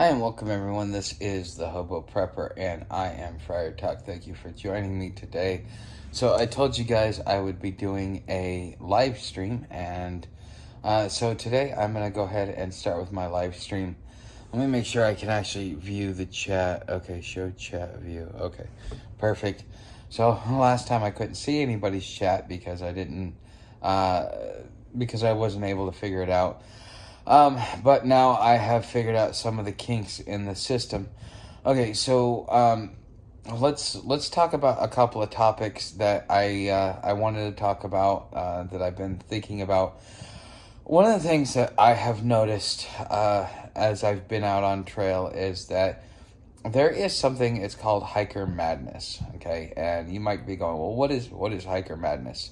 Hi and welcome everyone. This is the Hobo Prepper and I am Friar Talk. Thank you for joining me today. So I told you guys I would be doing a live stream, and so today I'm going to go ahead and start with my live stream. Let me make sure I can actually view the chat. Okay, show chat view. Okay, perfect. So last time I couldn't see anybody's chat because I didn't, because I wasn't able to figure it out. But now I have figured out some of the kinks in the system. Okay, so let's talk about a couple of topics that I wanted to talk about that I've been thinking about. One of the things that I have noticed as I've been out on trail is that there is something, it's called hiker madness. Okay, and you might be going, well, what is hiker madness?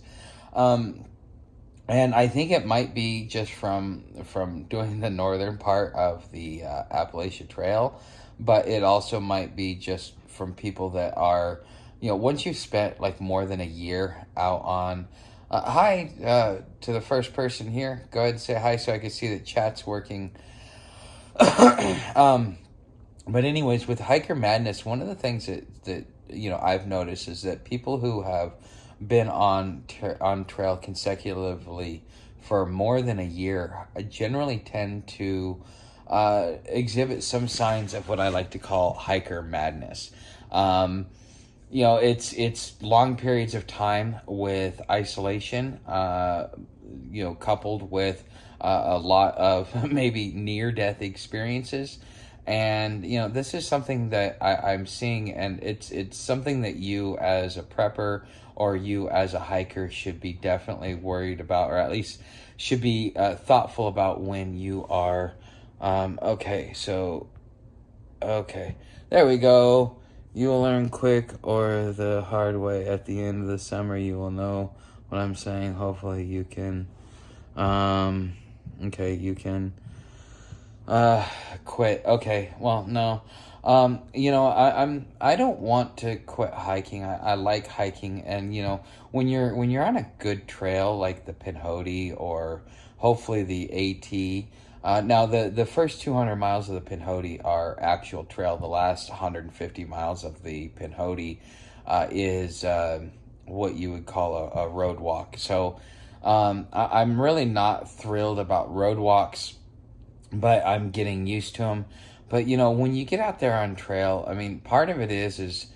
And I think it might be just from doing the northern part of the Appalachian Trail, but it also might be just from people that are, once you've spent like more than a year out on. Hi to the first person here. Go ahead and say hi so I can see that chat's working. But anyways, with hiker madness, one of the things that I've noticed is that people who have been on trail consecutively for more than a year, I generally tend to exhibit some signs of what I like to call hiker madness. It's long periods of time with isolation, coupled with a lot of maybe near-death experiences. And, this is something that I'm seeing, and it's something that you as a prepper or you as a hiker should be definitely worried about, or at least should be thoughtful about when you are, okay, there we go. You will learn quick or the hard way. At the end of the summer, you will know what I'm saying. Hopefully you can, you can quit. Okay, well, no. I don't want to quit hiking. I like hiking, and when you're on a good trail like the Pinhoti or hopefully the AT. Now the first 200 miles of the Pinhoti are actual trail. The last 150 miles of the Pinhoti is what you would call a road walk. So I'm really not thrilled about road walks, but I'm getting used to them. But, when you get out there on trail, I mean, part of it is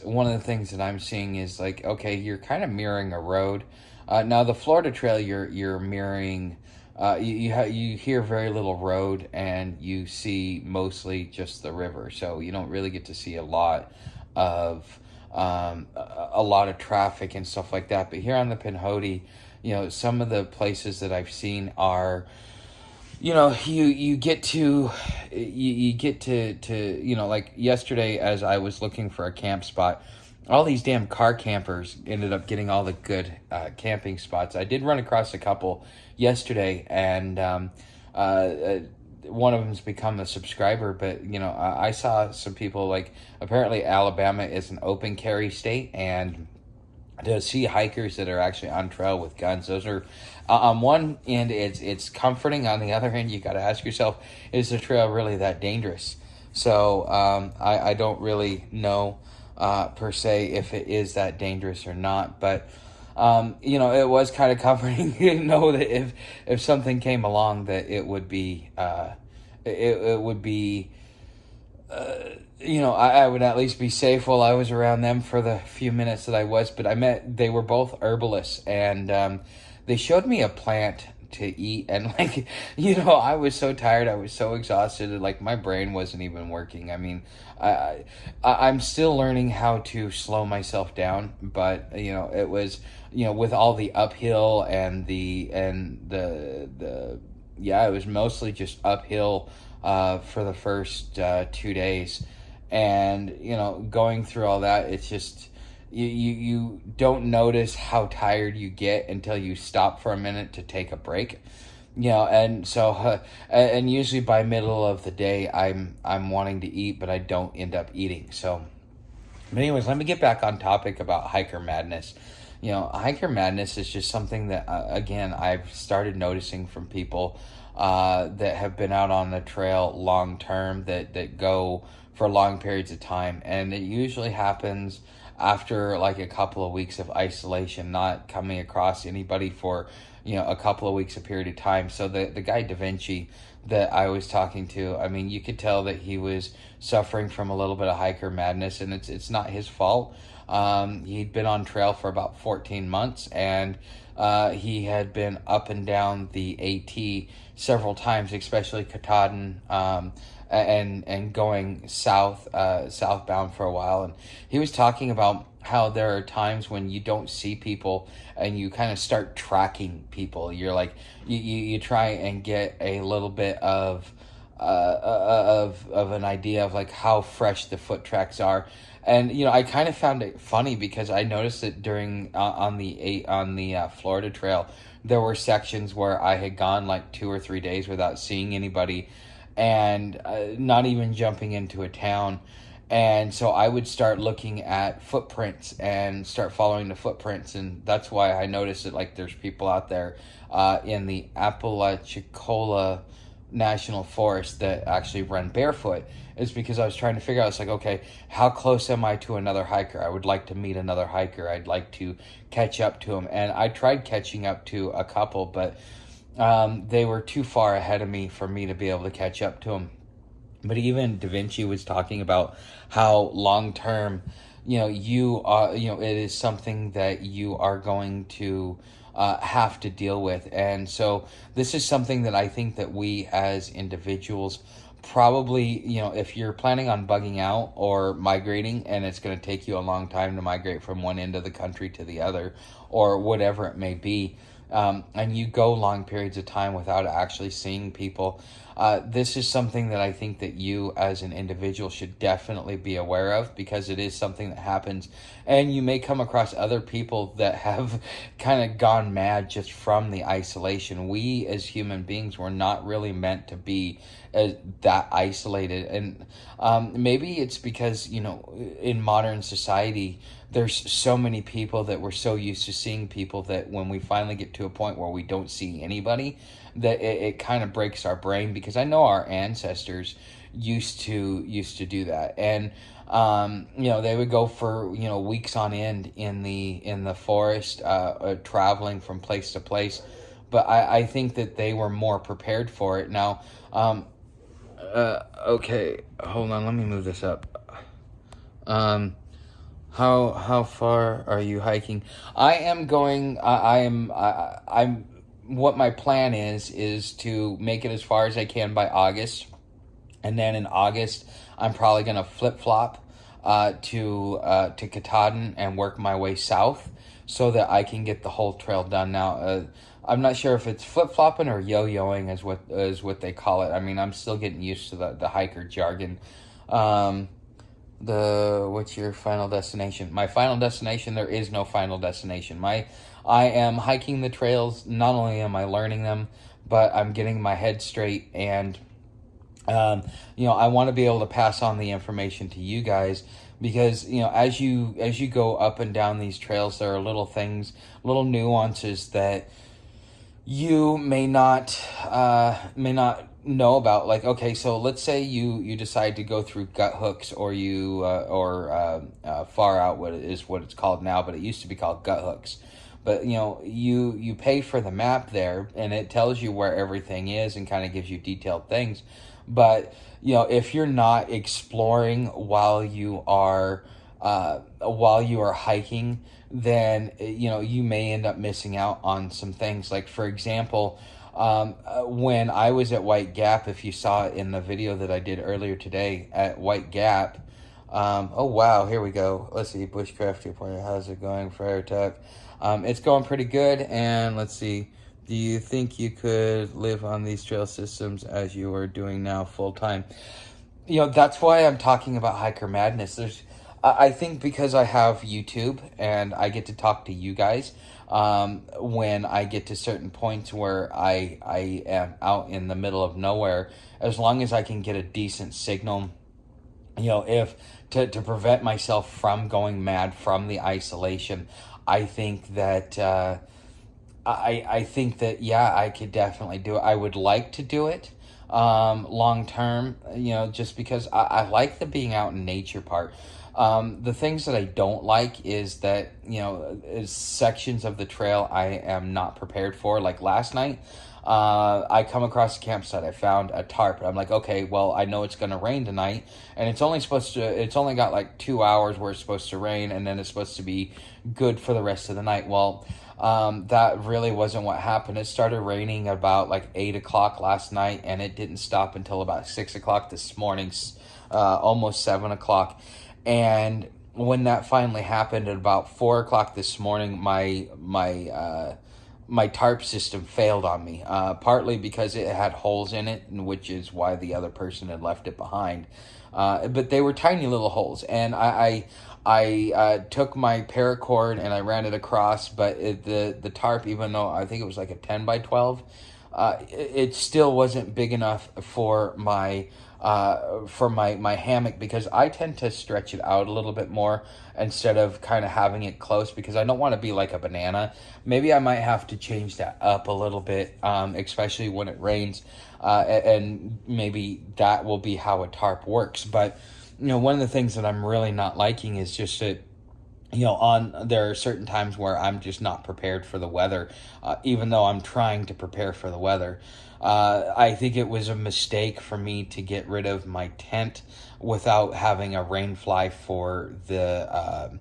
one of the things that I'm seeing is like, okay, you're kind of mirroring a road. Now, the Florida Trail, you're mirroring, you hear very little road and you see mostly just the river. So you don't really get to see a lot of traffic and stuff like that. But here on the Pinhoti, some of the places that I've seen are, you get to like yesterday as I was looking for a camp spot, all these damn car campers ended up getting all the good camping spots. I did run across a couple yesterday, and one of them's become a subscriber, but I saw some people, like, apparently Alabama is an open carry state, and to see hikers that are actually on trail with guns, those are on one end it's comforting. On the other end, you got to ask yourself, is the trail really that dangerous? So I don't really know per se if it is that dangerous or not, but it was kind of comforting to know that if something came along, that it would be it would be I would at least be safe while I was around them for the few minutes that I was. But they were both herbalists, and they showed me a plant to eat, and I was so tired, I was so exhausted, like my brain wasn't even working. I mean, I'm still learning how to slow myself down, but it was, with all the uphill and it was mostly just uphill for the first 2 days. And, going through all that, it's just, you don't notice how tired you get until you stop for a minute to take a break. And so, and usually by middle of the day, I'm wanting to eat, but I don't end up eating. So, but anyways, let me get back on topic about hiker madness. Hiker madness is just something that, again, I've started noticing from people. that have been out on the trail long term, that go for long periods of time. And it usually happens after like a couple of weeks of isolation, not coming across anybody for, a couple of weeks, a period of time. So the guy Da Vinci that I was talking to, I mean, you could tell that he was suffering from a little bit of hiker madness, and it's not his fault. He'd been on trail for about 14 months, and he had been up and down the AT several times, especially Katahdin, and going southbound for a while. And he was talking about how there are times when you don't see people and you kind of start tracking people. You're like, you try and get a little bit of an idea of like how fresh the foot tracks are. And I kind of found it funny because I noticed that during on the Florida Trail, there were sections where I had gone like 2 or 3 days without seeing anybody, and not even jumping into a town. And so I would start looking at footprints and start following the footprints, and that's why I noticed that like there's people out there in the Apalachicola National Forest that actually run barefoot. Is because I was trying to figure out, it's like, okay, how close am I to another hiker? I would like to meet another hiker. I'd like to catch up to him. And I tried catching up to a couple, but they were too far ahead of me for me to be able to catch up to them. But even Da Vinci was talking about how long term, you are, it is something that you are going to have to deal with. And so this is something that I think that we as individuals probably, if you're planning on bugging out or migrating, and it's going to take you a long time to migrate from one end of the country to the other, or whatever it may be, and you go long periods of time without actually seeing people, this is something that I think that you as an individual should definitely be aware of, because it is something that happens, and you may come across other people that have kind of gone mad just from the isolation. We as human beings were not really meant to be that isolated, and maybe it's because in modern society there's so many people that we're so used to seeing people that when we finally get to a point where we don't see anybody, that it kind of breaks our brain, because I know our ancestors used to do that. And they would go for weeks on end in the forest, traveling from place to place. But I think that they were more prepared for it. Now okay, hold on, let me move this up. How far are you hiking? I'm what my plan is to make it as far as I can by August. And then in August, I'm probably going to flip-flop to Katahdin and work my way south so that I can get the whole trail done. Now, I'm not sure if it's flip-flopping or yo-yoing is what they call it. I mean, I'm still getting used to the hiker jargon. What's your final destination? My final destination, there is no final destination. I am hiking the trails. Not only am I learning them, but I'm getting my head straight, and I want to be able to pass on the information to you guys, because as you go up and down these trails, there are little things, little nuances that you may not know about. Like, okay, so let's say you decide to go through gut hooks, or far out, what it's called now, but it used to be called gut hooks. But you pay for the map there, and it tells you where everything is and kind of gives you detailed things. But if you're not exploring while you are hiking, then you may end up missing out on some things. Like, for example, when I was at White Gap, if you saw it in the video that I did earlier today at White Gap, oh wow, here we go. Let's see, Bushcraft 2.0, how's it going, Friar Tuck? It's going pretty good. And let's see, do you think you could live on these trail systems as you are doing now full time? That's why I'm talking about hiker madness. I think because I have YouTube and I get to talk to you guys, when I get to certain points where I am out in the middle of nowhere, as long as I can get a decent signal, if to prevent myself from going mad from the isolation, I think that I think that, yeah, I could definitely do it. I would like to do it long term, just because I like the being out in nature part. The things that I don't like is that, is sections of the trail I am not prepared for. Like last night, I come across a campsite. I found a tarp. I'm like, okay, well, I know it's going to rain tonight, and it's only got like 2 hours where it's supposed to rain, and then it's supposed to be good for the rest of the night. Well, that really wasn't what happened. It started raining about like 8 o'clock last night, and it didn't stop until about 6 o'clock this morning, almost 7 o'clock. And when that finally happened at about 4 o'clock this morning, my tarp system failed on me, partly because it had holes in it, which is why the other person had left it behind. But they were tiny little holes, and I took my paracord and I ran it across, but the tarp, even though I think it was like a 10 by 12, it still wasn't big enough for my hammock, because I tend to stretch it out a little bit more instead of kind of having it close, because I don't want to be like a banana. Maybe I might have to change that up a little bit, especially when it rains, and maybe that will be how a tarp works. But one of the things that I'm really not liking is just that, there are certain times where I'm just not prepared for the weather, even though I'm trying to prepare for the weather. I think it was a mistake for me to get rid of my tent without having a rain fly for the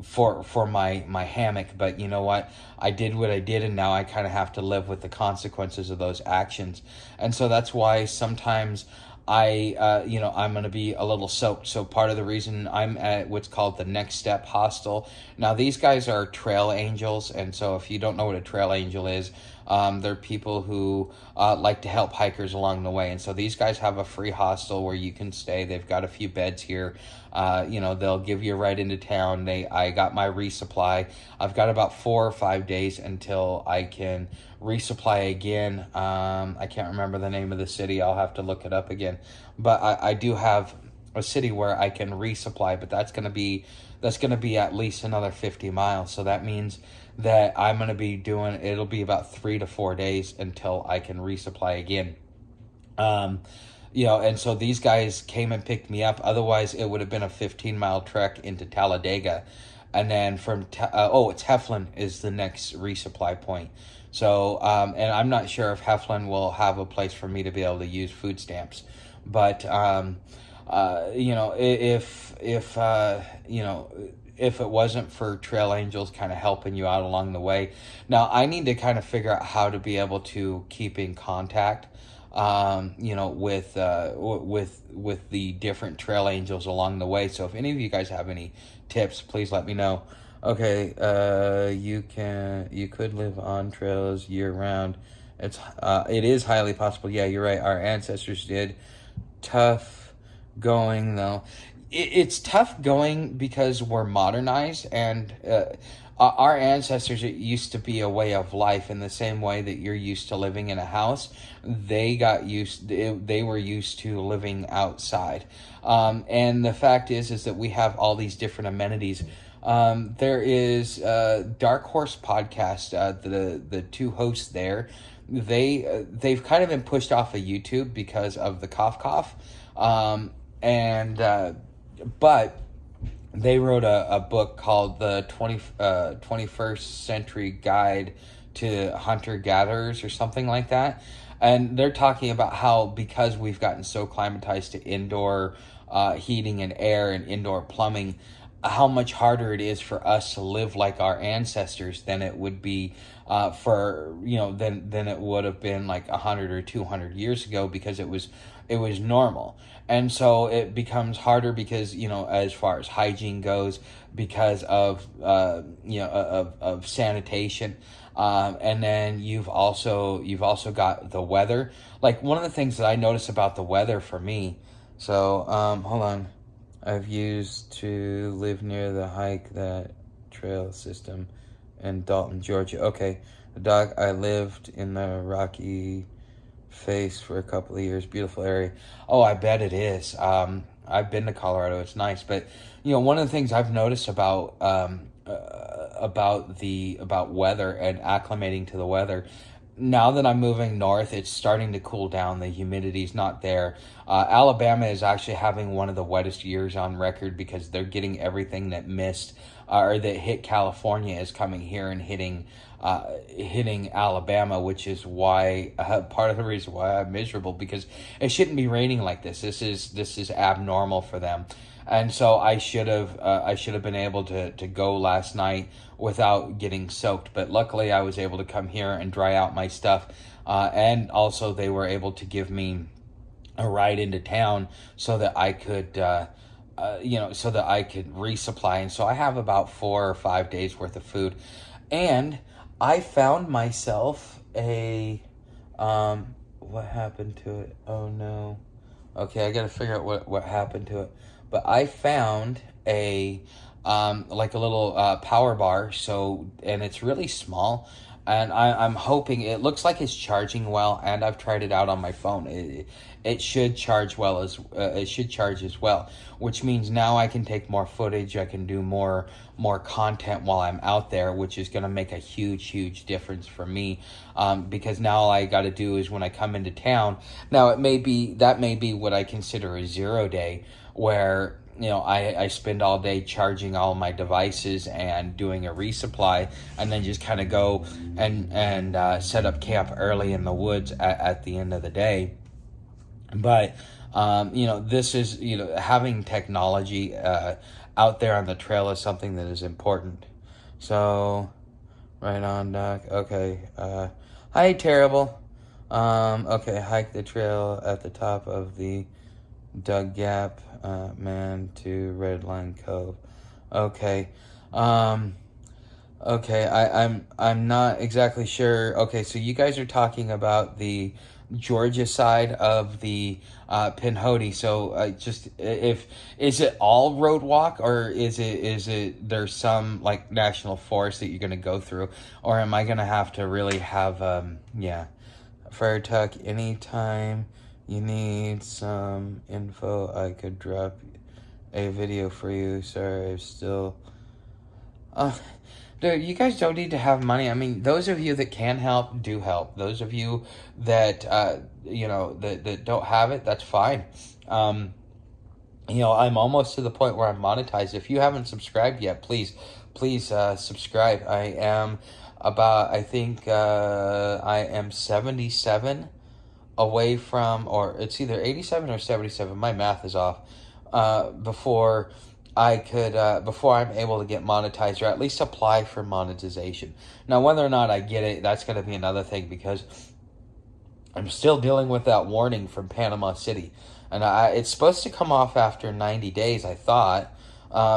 for my hammock. But you know what? I did what I did, and now I kind of have to live with the consequences of those actions. And so that's why sometimes I'm going to be a little soaked. So part of the reason I'm at what's called the Next Step Hostel. Now, these guys are trail angels. And so if you don't know what a trail angel is, they're people who like to help hikers along the way. And so these guys have a free hostel where you can stay. They've got a few beds here. They'll give you a ride into town. I got my resupply. I've got about 4 or 5 days until I can resupply again. I can't remember the name of the city. I'll have to look it up again. But I do have a city where I can resupply, but that's going to be at least another 50 miles. So that means that I'm going to be it'll be about 3 to 4 days until I can resupply again. And so these guys came and picked me up. Otherwise, it would have been a 15-mile trek into Talladega. And then from, it's Heflin is the next resupply point. So, and I'm not sure if Heflin will have a place for me to be able to use food stamps. But, if it wasn't for Trail Angels kind of helping you out along the way. Now, I need to kind of figure out how to be able to keep in contact, with the different Trail Angels along the way. So if any of you guys have any tips, please let me know. Okay, you could live on trails year round. It is highly possible. Yeah, you're right. Our ancestors did. Tough going though. It's tough going because we're modernized, and our ancestors, it used to be a way of life in the same way that you're used to living in a house. They were used to living outside. And the fact is that we have all these different amenities. There is Dark Horse podcast, the two hosts there. They've kind of been pushed off of YouTube because of the cough. But they wrote a book called the 21st Century Guide to Hunter-Gatherers or something like that. And they're talking about how, because we've gotten so climatized to indoor heating and air and indoor plumbing, how much harder it is for us to live like our ancestors than it would be than it would have been like 100 or 200 years ago, because it was normal. And so it becomes harder because, as far as hygiene goes, because of of sanitation. And then you've also got the weather. Like, one of the things that I notice about the weather for me, so hold on. I've used to live near the hike that trail system in Dalton, Georgia. Okay, Doc, I lived in the Rocky Face for a couple of years. Beautiful area. Oh, I bet it is. I've been to Colorado. It's nice. But, one of the things I've noticed about about weather and acclimating to the weather. Now that I'm moving north, it's starting to cool down. The humidity's not there. Alabama is actually having one of the wettest years on record because they're getting everything that missed or that hit California is coming here and hitting Alabama, which is why part of the reason why I'm miserable, because it shouldn't be raining like this. This is abnormal for them. And so I should have been able to go last night without getting soaked. But luckily I was able to come here and dry out my stuff. And also they were able to give me a ride into town so that I could, so that I could resupply. And so I have about 4 or 5 days worth of food. And I found myself what happened to it? Oh no. Okay, I got to figure out what happened to it. But I found a little power bar, and it's really small, and I'm hoping it looks like it's charging well, and I've tried it out on my phone. It should charge as well, which means now I can take more footage. I can do more content while I'm out there, which is going to make a huge difference for me, because now all I got to do is when I come into town. Now that may be what I consider a 0 day, where I spend all day charging all my devices and doing a resupply, and then just kind of go and set up camp early in the woods at the end of the day. But this is having technology out there on the trail is something that is important. So right on, Doc. Okay. Hi, Terrible. Okay, hike the trail at the top of the Dug Gap, man, to Red Line Cove. Okay. Okay, I'm not exactly sure. Okay, so you guys are talking about the Georgia side of the Pinhoti. So is it all road walk, or is it there's some like national forest that you're gonna go through, or am I gonna have to really have Friar Tuck, anytime you need some info, I could drop a video for you. Sorry, I'm still... dude, you guys don't need to have money. I mean, those of you that can help, do help. Those of you that, that don't have it, that's fine. I'm almost to the point where I'm monetized. If you haven't subscribed yet, please subscribe. I am I think I am 77 away from, or it's either 87 or 77, my math is off, before I'm able to get monetized, or at least apply for monetization. Now, whether or not I get it, that's going to be another thing, because I'm still dealing with that warning from Panama City, and it's supposed to come off after 90 days, I thought.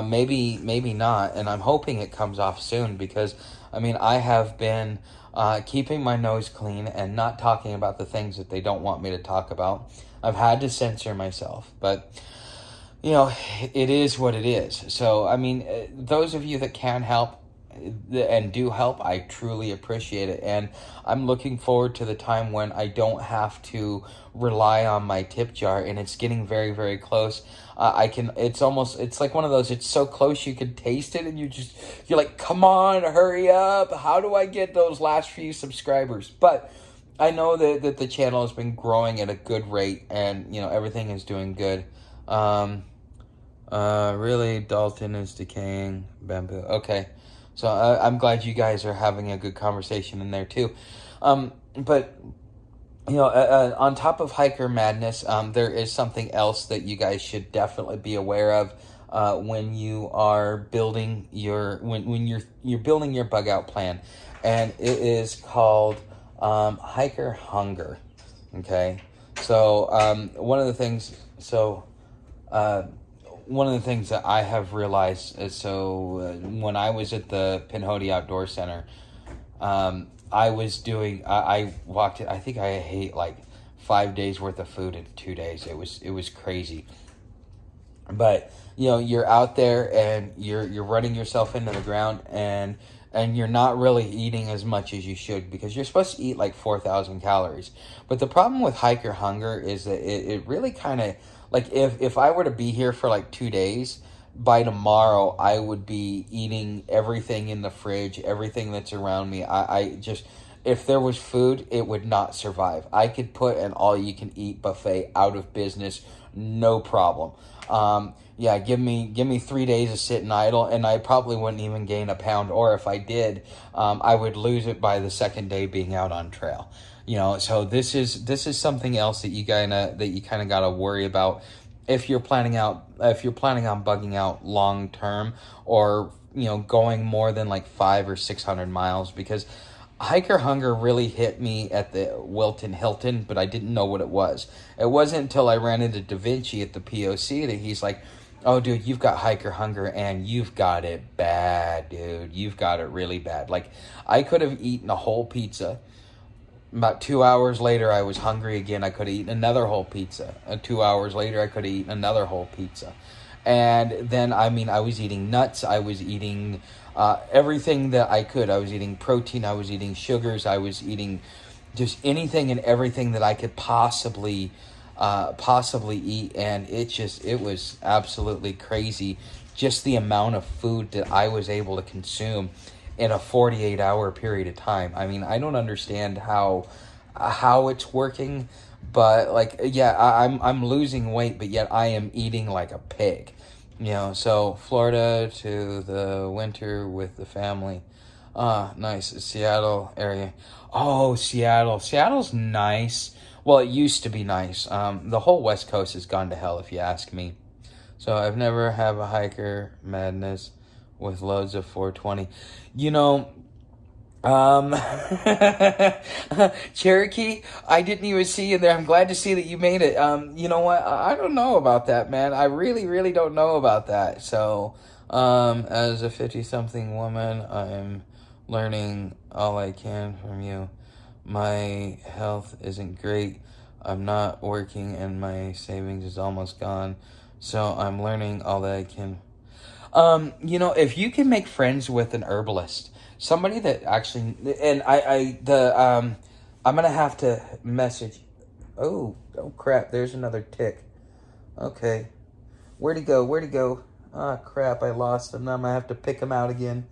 Maybe not, and I'm hoping it comes off soon, because, I mean, I have been keeping my nose clean and not talking about the things that they don't want me to talk about. I've had to censor myself, but it is what it is. So, I mean, those of you that can help and do help, I truly appreciate it. And I'm looking forward to the time when I don't have to rely on my tip jar, and it's getting very, very close. It's like one of those, it's so close you can taste it, and you're like, come on, hurry up. How do I get those last few subscribers? But I know that the channel has been growing at a good rate, and, everything is doing good. Really, Dalton is decaying. Bamboo. Okay. So I'm glad you guys are having a good conversation in there too. But on top of hiker madness, there is something else that you guys should definitely be aware of when you are building when you're building your bug out plan, and it is called hiker hunger. Okay, so one of the things that I have realized is, when I was at the Pinhoti Outdoor Center, I walked, I think I ate like 5 days worth of food in 2 days. It was crazy. But, you're out there and you're running yourself into the ground, and you're not really eating as much as you should, because you're supposed to eat like 4,000 calories. But the problem with hiker hunger is that it really kind of, like, if I were to be here for like 2 days, by tomorrow I would be eating everything in the fridge, everything that's around me. I just, if there was food, it would not survive. I could put an all-you-can-eat buffet out of business, no problem. Yeah, give me 3 days of sitting idle, and I probably wouldn't even gain a pound. Or if I did, I would lose it by the second day being out on trail. So this is something else that you kind of got to worry about if you're planning on bugging out long term, or going more than like 500 or 600 miles, because hiker hunger really hit me at the Wilton Hilton, but I didn't know what it was. It wasn't until I ran into Da Vinci at the POC that he's like, "Oh, dude, you've got hiker hunger, and you've got it bad, dude. You've got it really bad." Like, I could have eaten a whole pizza. About 2 hours later, I was hungry again. I could have eaten another whole pizza. And 2 hours later, I could have eaten another whole pizza. And then, I was eating nuts. I was eating everything that I could. I was eating protein. I was eating sugars. I was eating just anything and everything that I could possibly eat. And it was absolutely crazy, just the amount of food that I was able to consume in a 48-hour period of time. I don't understand how it's working, but like, yeah, I'm losing weight, but yet I am eating like a pig. So Florida to the winter with the family. Nice. Seattle area. Oh, Seattle. Seattle's nice. Well, it used to be nice. The whole West Coast has gone to hell, if you ask me. So I've never had a hiker madness with loads of 420. Cherokee, I didn't even see you there. I'm glad to see that you made it. You know what? I don't know about that, man. I really, really don't know about that. So, as a 50-something woman, I'm learning all I can from you. My health isn't great. I'm not working, and my savings is almost gone. So I'm learning all that I can. If you can make friends with an herbalist, somebody that actually, and I'm gonna have to message. Oh crap! There's another tick. Okay, where'd he go? Ah, crap! I lost him. Now I'm gonna have to pick him out again.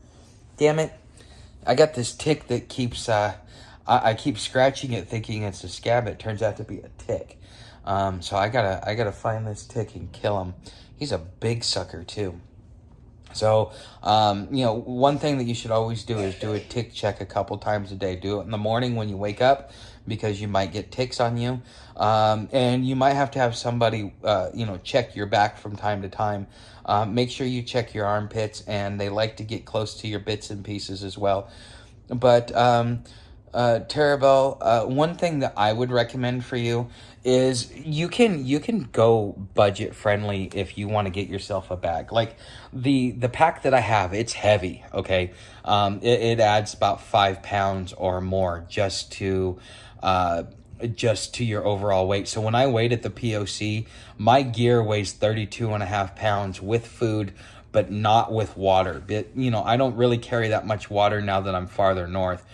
Damn it! I got this tick that keeps. I keep scratching it, thinking it's a scab. It turns out to be a tick. So I gotta find this tick and kill him. He's a big sucker too. So, one thing that you should always do is do a tick check a couple times a day. Do it in the morning when you wake up, because you might get ticks on you. And you might have to have somebody, check your back from time to time. Make sure you check your armpits, and they like to get close to your bits and pieces as well. But, Terabelle, one thing that I would recommend for you is you can go budget friendly if you want to get yourself a bag. Like the pack that I have, it's heavy. Okay. It adds about 5 pounds or more just to your overall weight. So when I weighed at the POC, my gear weighs 32.5 pounds with food, but not with water. But, I don't really carry that much water now that I'm farther north.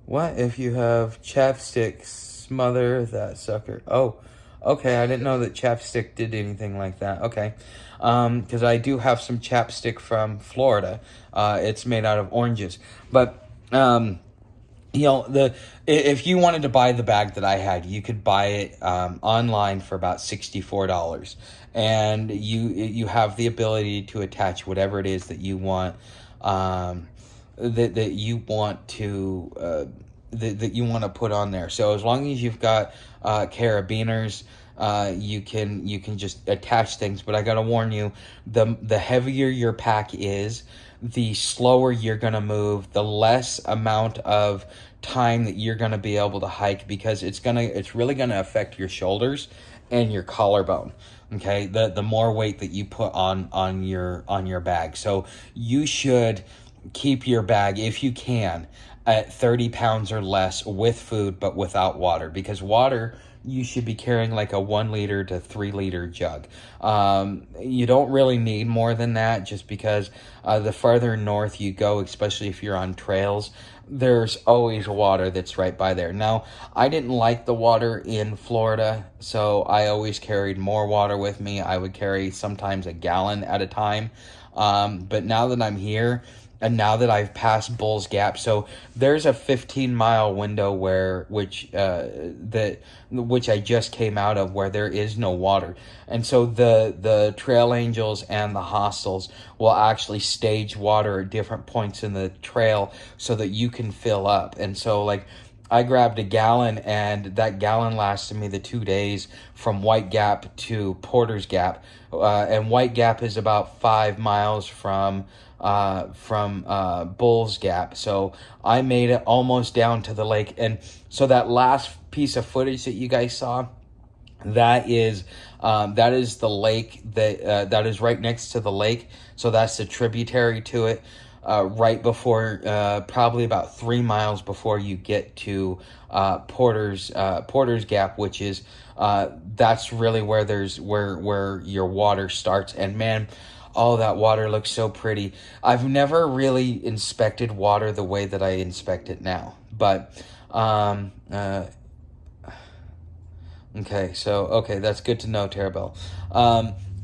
What if you have chapstick? Smother that sucker. Oh, okay. I didn't know that chapstick did anything like that. Okay. Because I do have some chapstick from Florida. It's made out of oranges. But, if you wanted to buy the bag that I had, you could buy it online for about $64. And you have the ability to attach whatever it is that you want. That you want to put on there. So as long as you've got carabiners, you can just attach things. But I gotta warn you, the heavier your pack is, the slower you're gonna move, the less amount of time that you're gonna be able to hike, because it's really gonna affect your shoulders and your collarbone. Okay, the more weight that you put on your bag. So you should keep your bag, if you can, at 30 pounds or less with food, but without water, because water, you should be carrying like a 1 liter to 3 liter jug. You don't really need more than that, just because the farther north you go, especially if you're on trails, there's always water that's right by there. Now, I didn't like the water in Florida, so I always carried more water with me. I would carry sometimes a gallon at a time. But now that I'm here, and now that I've passed Bull's Gap, so there's a 15-mile window which I just came out of, where there is no water. And so the trail angels and the hostels will actually stage water at different points in the trail so that you can fill up. And so, like, I grabbed a gallon, and that gallon lasted me the 2 days from White Gap to Porter's Gap. And White Gap is about 5 miles from Bull's Gap. So I made it almost down to the lake. And so that last piece of footage that you guys saw, that is the lake that is right next to the lake. So that's the tributary to it. Right before, probably about 3 miles before you get to Porter's Gap, which is that's really where your water starts. And man, all that water looks so pretty. I've never really inspected water the way that I inspect it now, but okay, that's good to know, Terabell.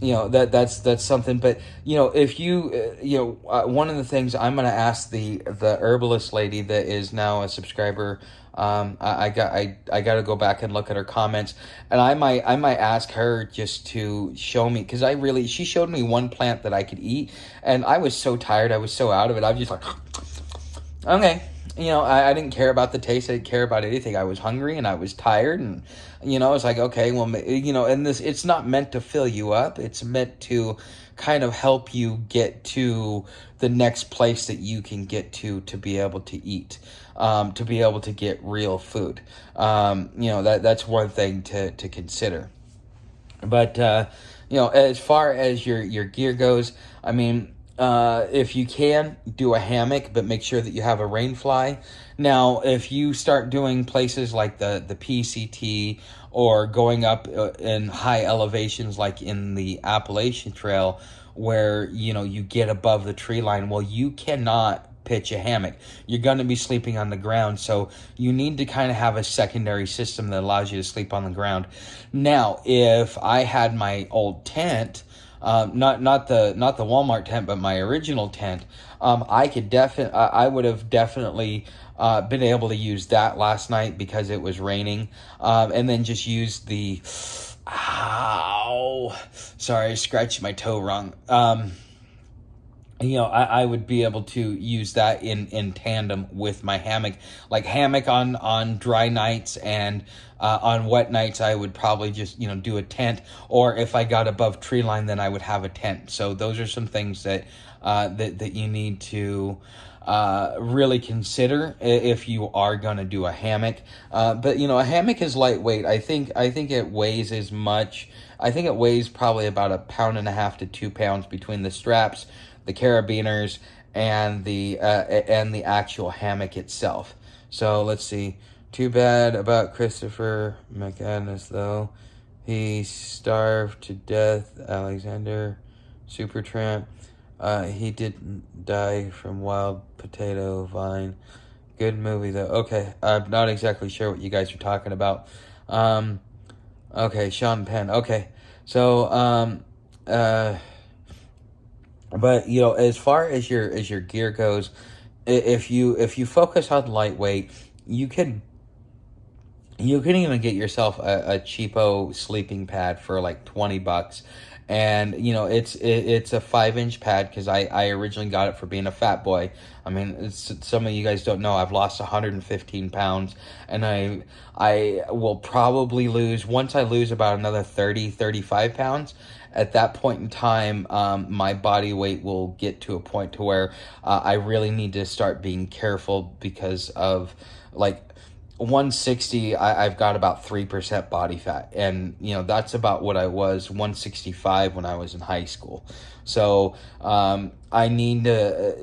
That's something. But if you one of the things I'm going to ask the herbalist lady that is now a subscriber, I got to go back and look at her comments, and I might ask her just to show me, because she showed me one plant that I could eat, and I was so tired, I was so out of it, I was just like, okay. I didn't care about the taste. I didn't care about anything. I was hungry and I was tired, and I was like, okay, well, and it's not meant to fill you up. It's meant to kind of help you get to the next place that you can get to be able to eat, to be able to get real food. That's one thing to consider. But as far as your gear goes, I mean, if you can, do a hammock, but make sure that you have a rain fly. Now, if you start doing places like the PCT, or going up in high elevations like in the Appalachian Trail, where you get above the tree line, well, you cannot pitch a hammock. You're going to be sleeping on the ground, so you need to kind of have a secondary system that allows you to sleep on the ground. Now, if I had my old tent, not the Walmart tent, but my original tent, I would have definitely been able to use that last night because it was raining, and then just use the sorry, I scratched my toe wrong. I would be able to use that in tandem with my hammock. Like hammock on dry nights, and on wet nights I would probably just do a tent, or if I got above tree line, then I would have a tent. So those are some things that you need to really consider if you are going to do a hammock. But a hammock is lightweight. I think it weighs as much. I think it weighs probably about 1.5 pounds to 2 pounds between the straps, the carabiners, and the actual hammock itself. So let's see. Too bad about Christopher McAdams, though. He starved to death. Alexander Supertramp. He didn't die from wild potato vine. Good movie, though. Okay, I'm not exactly sure what you guys are talking about. Okay, Sean Penn. Okay, so but as far as your gear goes, if you focus on lightweight, you can even get yourself a cheapo sleeping pad for like $20. And it's a 5-inch pad, because I originally got it for being a fat boy. I mean, some of you guys don't know, I've lost 115 pounds, and I will probably lose, once I lose about another 35 pounds, at that point in time, my body weight will get to a point to where I really need to start being careful, because of like 160, I've got about 3% body fat. And, that's about what I was 165 when I was in high school. So I need to,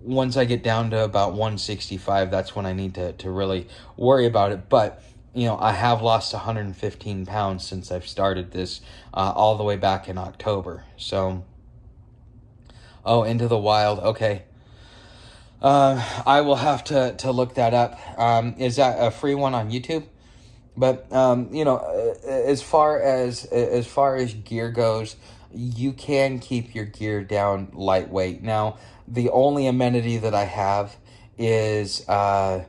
once I get down to about 165, that's when I need to really worry about it. But, I have lost 115 pounds since I've started this all the way back in October. So, Into the Wild, okay. I will have to look that up. Is that a free one on YouTube? But as far as gear goes, you can keep your gear down lightweight. Now, the only amenity that I have is my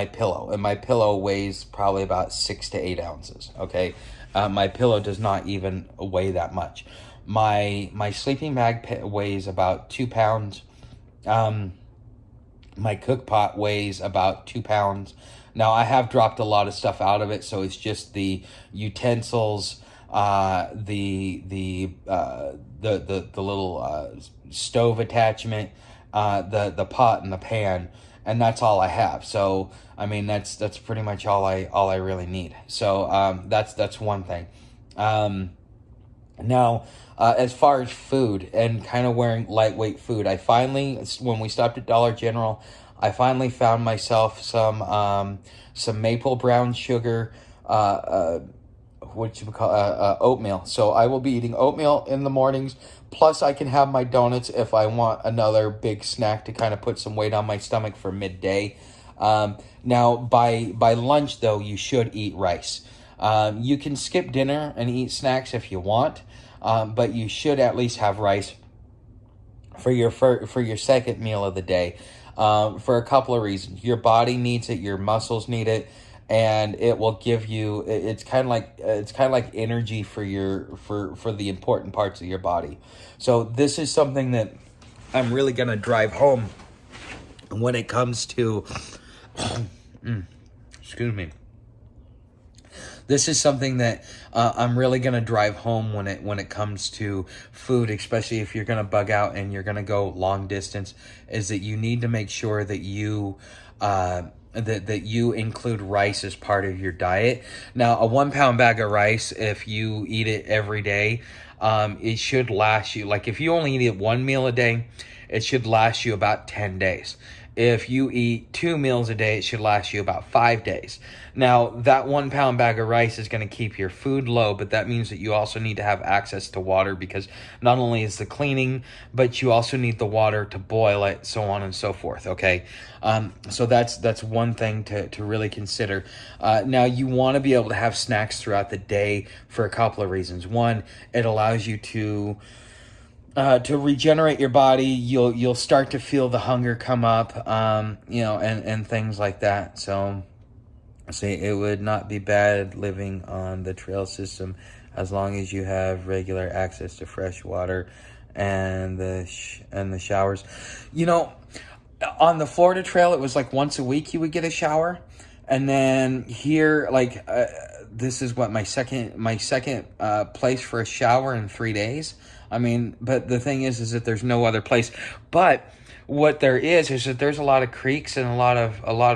pillow, and my pillow weighs probably about 6 to 8 ounces. Okay, my pillow does not even weigh that much. My sleeping bag weighs about 2 pounds. My cook pot weighs about 2 pounds. Now, I have dropped a lot of stuff out of it, so it's just the utensils, the little stove attachment, the pot and the pan, and that's all I have. So, I mean, that's pretty much all I really need. So, that's one thing. Now, as far as food and kind of wearing lightweight food, when we stopped at Dollar General, I finally found myself some maple brown sugar, oatmeal. So I will be eating oatmeal in the mornings. Plus, I can have my donuts if I want another big snack to kind of put some weight on my stomach for midday. Now, by lunch, though, you should eat rice. You can skip dinner and eat snacks if you want, but you should at least have rice for your second meal of the day, for a couple of reasons. Your body needs it, your muscles need it, and it will give you. It's kind of like energy for the important parts of your body. So this is something that I'm really gonna drive home when it comes to. Excuse me. This is something that I'm really going to drive home when it comes to food, especially if you're going to bug out and you're going to go long distance, is that you need to make sure that you that you include rice as part of your diet. Now, a 1 pound bag of rice, if you eat it every day, it should last you, like if you only eat it one meal a day, it should last you about 10 days. If you eat 2 meals a day, it should last you about 5 days. Now, that 1 pound bag of rice is going to keep your food low, but that means that you also need to have access to water, because not only is the cleaning, but you also need the water to boil it, so on and so forth, okay? So that's one thing to really consider. Now, you want to be able to have snacks throughout the day for a couple of reasons. One, it allows you to regenerate your body. You'll start to feel the hunger come up, and things like that. So, it would not be bad living on the trail system as long as you have regular access to fresh water and the showers. On the Florida Trail, it was like once a week you would get a shower, and then here, this is what my second place for a shower in 3 days. I mean, but the thing is that there's no other place. But what there is that there's a lot of creeks and a lot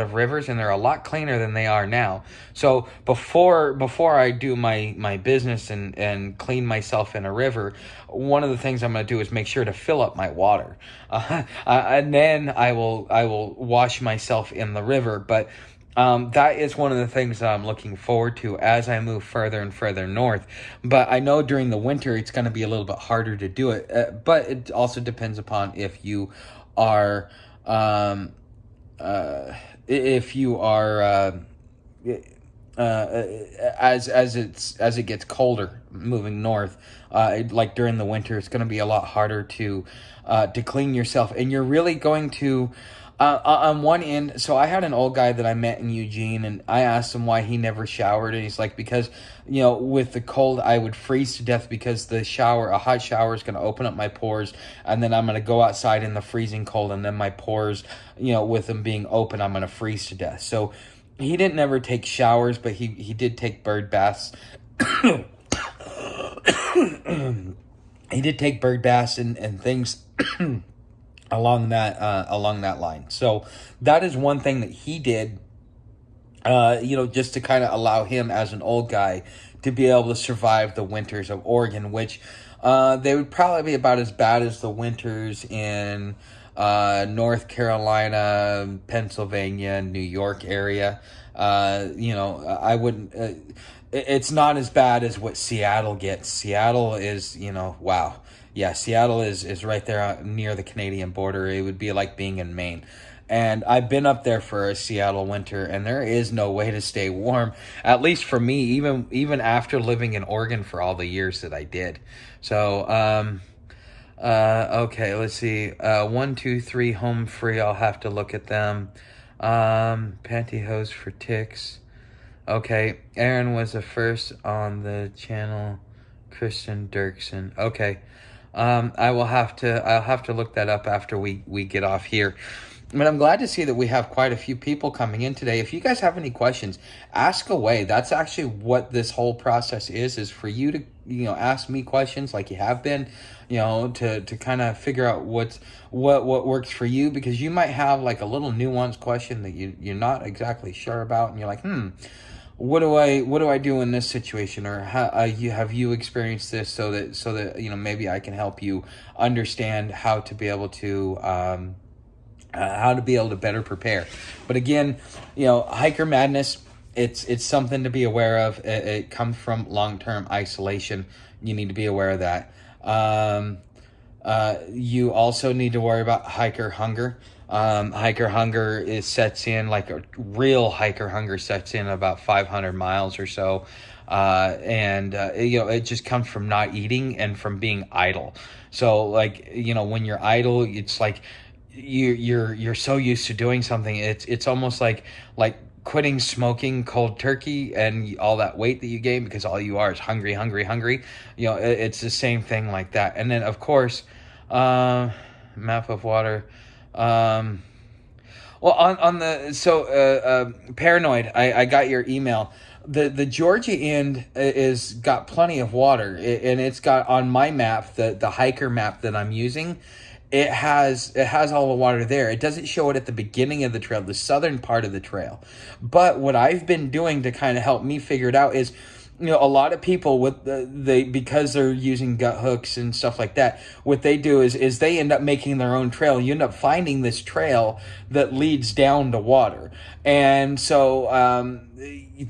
of rivers, and they're a lot cleaner than they are now. So before I do my business and clean myself in a river, one of the things I'm going to do is make sure to fill up my water, and then I will wash myself in the river. But that is one of the things that I'm looking forward to as I move further and further north. But I know during the winter it's going to be a little bit harder to do it. But it also depends upon if you are, as it gets colder moving north, like during the winter, it's going to be a lot harder to clean yourself, and you're really going to. On one end, so I had an old guy that I met in Eugene, and I asked him why he never showered, and he's like, because, with the cold, I would freeze to death, because a hot shower is going to open up my pores, and then I'm going to go outside in the freezing cold, and then my pores, with them being open, I'm going to freeze to death. So he didn't ever take showers, but he did take bird baths. He did take bird baths and things along that line. So that is one thing that he did, just to kind of allow him as an old guy to be able to survive the winters of Oregon, which they would probably be about as bad as the winters in North Carolina, Pennsylvania, New York area. I wouldn't. It's not as bad as what Seattle gets. Seattle is, wow. Yeah, Seattle is right there near the Canadian border. It would be like being in Maine. And I've been up there for a Seattle winter, and there is no way to stay warm, at least for me, even after living in Oregon for all the years that I did. So, okay, let's see. 1, 2, 3, home free. I'll have to look at them. Pantyhose for ticks. Okay, Aaron was the first on the channel. Christian Dirksen. Okay. I'll have to look that up after we get off here. But I'm glad to see that we have quite a few people coming in today. If you guys have any questions, ask away. That's actually what this whole process is for you to, ask me questions like you have been, to kind of figure out what works for you, because you might have like a little nuanced question that you're not exactly sure about, and you're like, what do I do in this situation, or how have you experienced this, so that maybe I can help you understand how to be able to better prepare. But again, hiker madness, it's something to be aware of. It comes from long-term isolation. You need to be aware of that. You also need to worry about hiker hunger. Hiker hunger sets in, like a real hiker hunger sets in about 500 miles or so. It just comes from not eating and from being idle. So when you're idle, it's like, you're so used to doing something, it's almost like quitting smoking cold turkey and all that weight that you gain because all you are is hungry. It's the same thing like that. And then of course, map of water. On the paranoid, I got your email. The Georgia end is got plenty of water, and it's got on my map, the hiker map that I'm using. It has all the water there. It doesn't show it at the beginning of the trail, the southern part of the trail. But what I've been doing to kind of help me figure it out is, a lot of people because they're using gut hooks and stuff like that, what they do is they end up making their own trail. You end up finding this trail that leads down to water. And so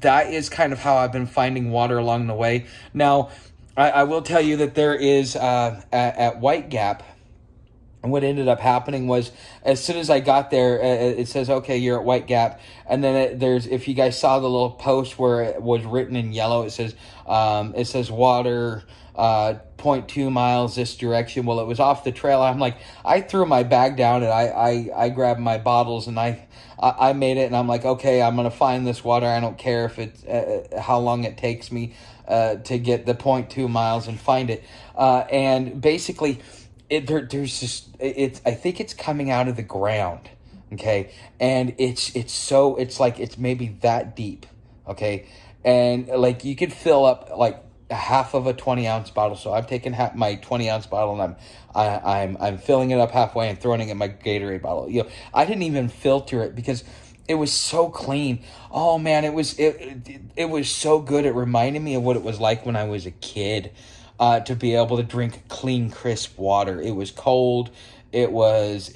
that is kind of how I've been finding water along the way. Now, I will tell you that there is at White Gap, and what ended up happening was, as soon as I got there, it says, okay, you're at White Gap. And then if you guys saw the little post where it was written in yellow, it says water, 0.2 miles this direction. Well, it was off the trail. I'm like, I threw my bag down and I grabbed my bottles and I made it. And I'm like, okay, I'm going to find this water. I don't care if it's how long it takes me to get the 0.2 miles and find it. And basically, there's just, I think it's coming out of the ground, okay, and it's maybe that deep, okay, and like you could fill up like half of a 20-ounce bottle. So I've taken my 20-ounce bottle and I'm filling it up halfway and throwing it in my Gatorade bottle. I didn't even filter it because it was so clean. Oh man, it was so good. It reminded me of what it was like when I was a kid. To be able to drink clean, crisp water. It was cold. It was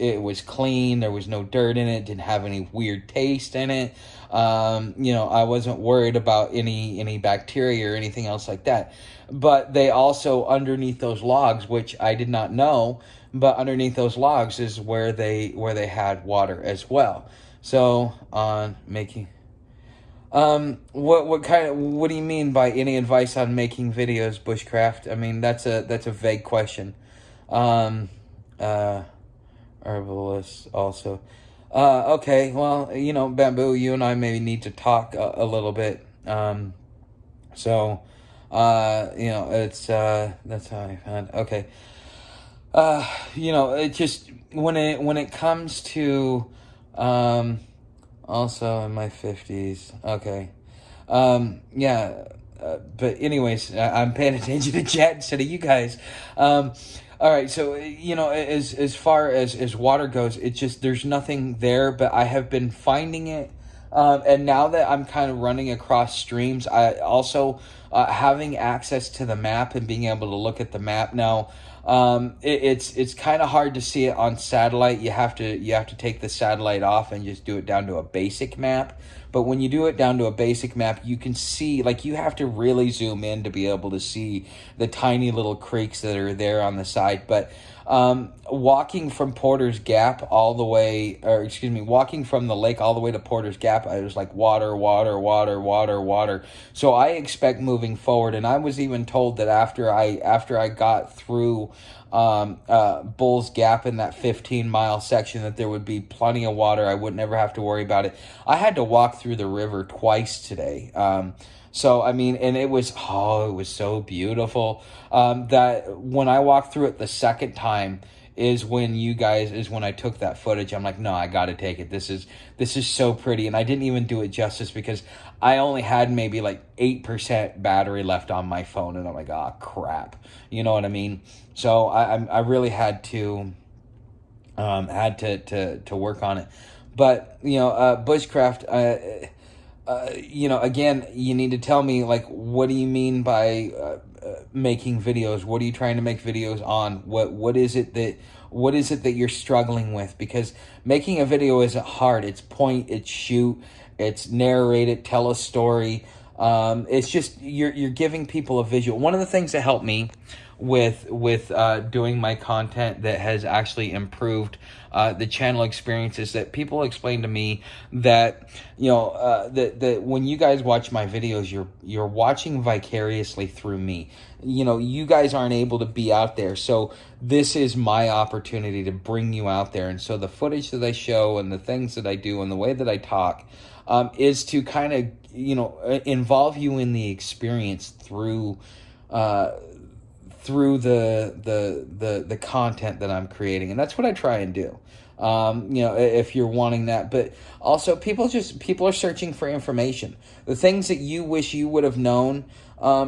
clean. There was no dirt in it. Didn't have any weird taste in it. I wasn't worried about any bacteria or anything else like that. But they also, underneath those logs, which I did not know, but underneath those logs is where they had water as well. So on making. What do you mean by any advice on making videos, bushcraft? I mean, that's a vague question. Herbalist also. Okay, well, Bamboo, you and I maybe need to talk a little bit. It's, that's how I found, okay. It just, when it comes to, also in my 50s. Okay. But anyways, I'm paying attention to chat instead of you guys. All right, so as far as water goes, it's just there's nothing there. But I have been finding it, and now that I'm kind of running across streams, I also having access to the map and being able to look at the map now. It's kind of hard to see it on satellite. You have to take the satellite off and just do it down to a basic map. But when you do it down to a basic map, you can see, like, you have to really zoom in to be able to see the tiny little creeks that are there on the side. But walking from Porter's Gap all the way, or excuse me, walking from the lake all the way to Porter's Gap, I was like water, water, water, water, water. So I expect moving forward, and I was even told that after I got through Bull's Gap in that 15-mile section, that there would be plenty of water. I would never have to worry about it. I had to walk through the river twice today. So, I mean, and it was so beautiful. That when I walked through it the second time is when I took that footage. I'm like, no, I got to take it. This is so pretty. And I didn't even do it justice because I only had maybe like 8% battery left on my phone. And I'm like, oh, crap. You know what I mean? So I really had to work on it. But, bushcraft, again, you need to tell me, like, what do you mean by making videos? What are you trying to make videos on? What is it that you're struggling with? Because making a video isn't hard. It's point, it's shoot, it's narrate it, tell a story. It's just you're giving people a visual. One of the things that helped me with doing my content that has actually improved the channel experience is that people explain to me that that when you guys watch my videos, you're watching vicariously through me. You guys aren't able to be out there, so this is my opportunity to bring you out there. And so the footage that I show and the things that I do and the way that I talk is to kind of involve you in the experience through the content that I'm creating. And that's what I try and do. If you're wanting that, but also people are searching for information, the things that you wish you would have known.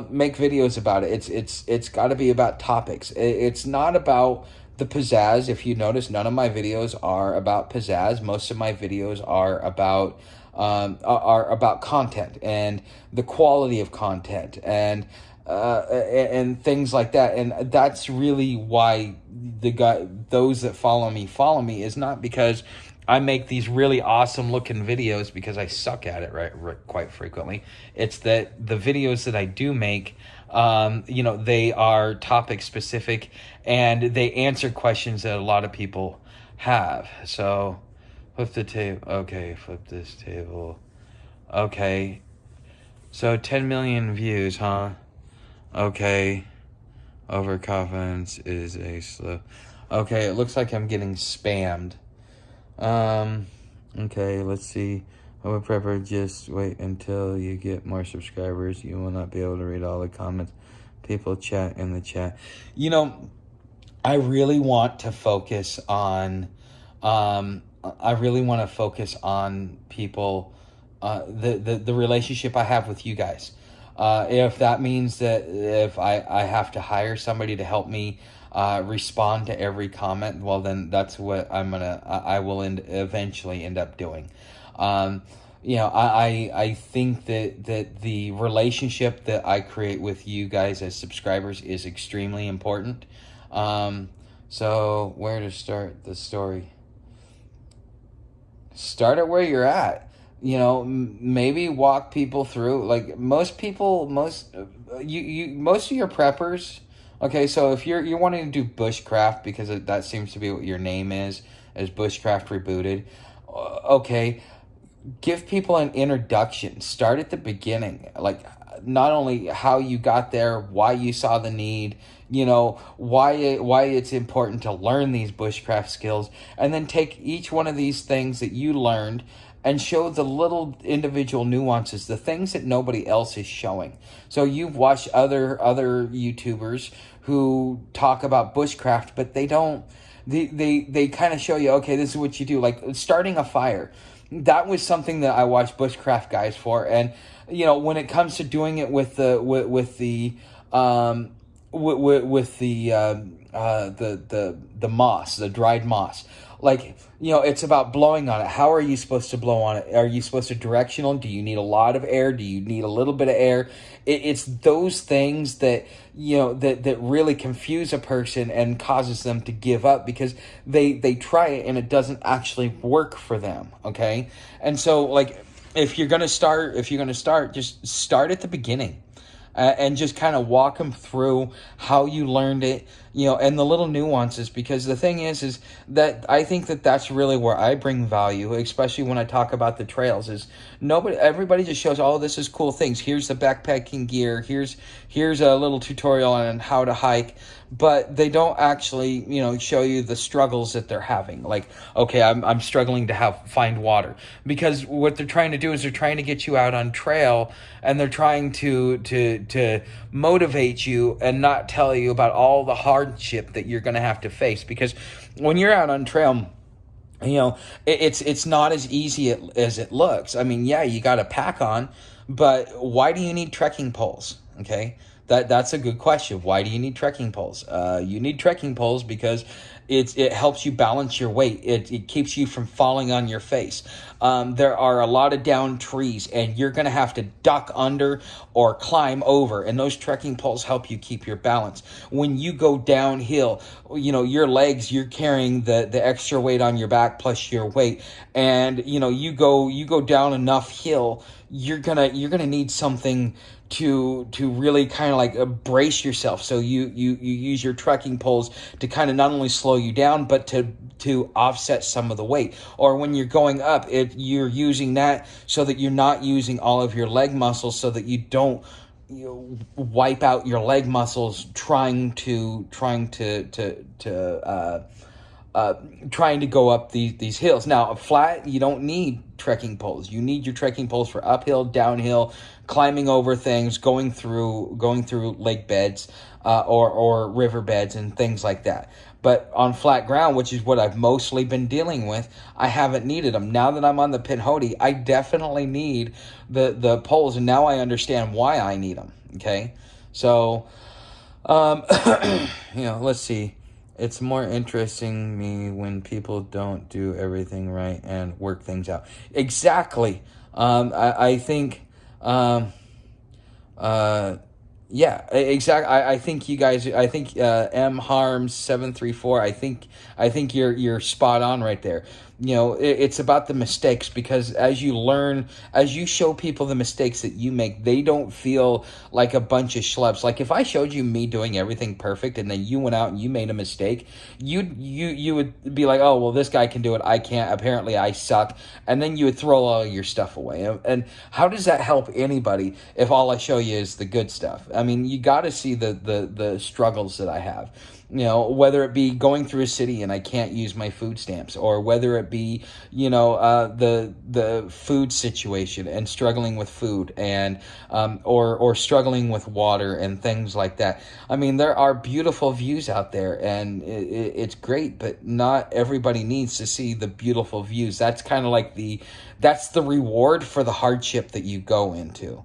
Make videos about it. It's got to be about topics. It's not about the pizzazz. If you notice, none of my videos are about pizzazz. Most of my videos are about content and the quality of content and things like that. And that's really why those that follow me is not because I make these really awesome looking videos, because I suck at it right quite frequently. It's that the videos that I do make, they are topic specific and they answer questions that a lot of people have. So flip the table. Okay, flip this table. Okay, so 10 million views, huh? Okay, overconfidence is a slow. Okay, it looks like I'm getting spammed. Okay, let's see. Hobo Prepper, just wait until you get more subscribers. You will not be able to read all the comments. People chat in the chat. I really want to focus on, people, the relationship I have with you guys. If that means that if I have to hire somebody to help me respond to every comment, well, then that's what I will eventually end up doing. I think that the relationship that I create with you guys as subscribers is extremely important. So where to start the story? Start it where you're at. Maybe walk people through, like most of your preppers. Okay, so if you're wanting to do bushcraft, because that seems to be what your name is Bushcraft Rebooted, okay, give people an introduction. Start at the beginning, like not only how you got there, why you saw the need, why it's important to learn these bushcraft skills, and then take each one of these things that you learned and show the little individual nuances, the things that nobody else is showing. So you've watched other YouTubers who talk about bushcraft, but they don't. They kind of show you, okay, this is what you do, like starting a fire. That was something that I watched bushcraft guys for, and when it comes to doing it with the with the moss, the dried moss. Like, it's about blowing on it. How are you supposed to blow on it? Are you supposed to directional? Do you need a lot of air? Do you need a little bit of air? It's those things that, that really confuse a person and causes them to give up, because they try it and it doesn't actually work for them. Okay. And so, like, if you're going to start, just start at the beginning. And just kind of walk them through how you learned it, and the little nuances. Because the thing is that I think that that's really where I bring value, especially when I talk about the trails. Is everybody just shows, oh, this is cool things. Here's the backpacking gear. Here's a little tutorial on how to hike. But they don't actually, show you the struggles that they're having. Like, okay, I'm struggling to find water, because what they're trying to do is they're trying to get you out on trail, and they're trying to motivate you and not tell you about all the hardship that you're going to have to face. Because when you're out on trail, it's not as easy as it looks. I mean, yeah, you got a pack on, but why do you need trekking poles? Okay. That's a good question. Why do you need trekking poles? You need trekking poles because it helps you balance your weight. It keeps you from falling on your face. There are a lot of downed trees, and you're going to have to duck under or climb over, and those trekking poles help you keep your balance. When you go downhill, your legs, you're carrying the extra weight on your back plus your weight, and you go down enough hill, you're gonna need something to really kind of like brace yourself. So you use your trekking poles to kind of not only slow you down, but to offset some of the weight. Or when you're going up, you're using that so that you're not using all of your leg muscles, so that you don't wipe out your leg muscles trying to go up these hills. Now, flat, you don't need trekking poles. You need your trekking poles for uphill, downhill, climbing over things, going through lake beds or river beds and things like that. But on flat ground, which is what I've mostly been dealing with, I haven't needed them. Now that I'm on the Pinhoti, I definitely need the poles, and now I understand why I need them. Okay, so let's see. It's more interesting me when people don't do everything right and work things out. Exactly. I think, yeah, exactly. I think you guys, M Harms 734, I think you're spot on right there. It's about the mistakes, because as you show people the mistakes that you make, they don't feel like a bunch of schlubs. Like, if I showed you me doing everything perfect and then you went out and you made a mistake, you would be like, oh, well, this guy can do it, I can't, apparently I suck. And then you would throw all your stuff away. And how does that help anybody if all I show you is the good stuff? I mean, you got to see the struggles that I have. Whether it be going through a city and I can't use my food stamps, or whether it be, the food situation and struggling with food, and or struggling with water and things like that. I mean, there are beautiful views out there, and it's great, but not everybody needs to see the beautiful views. That's kind of like that's the reward for the hardship that you go into.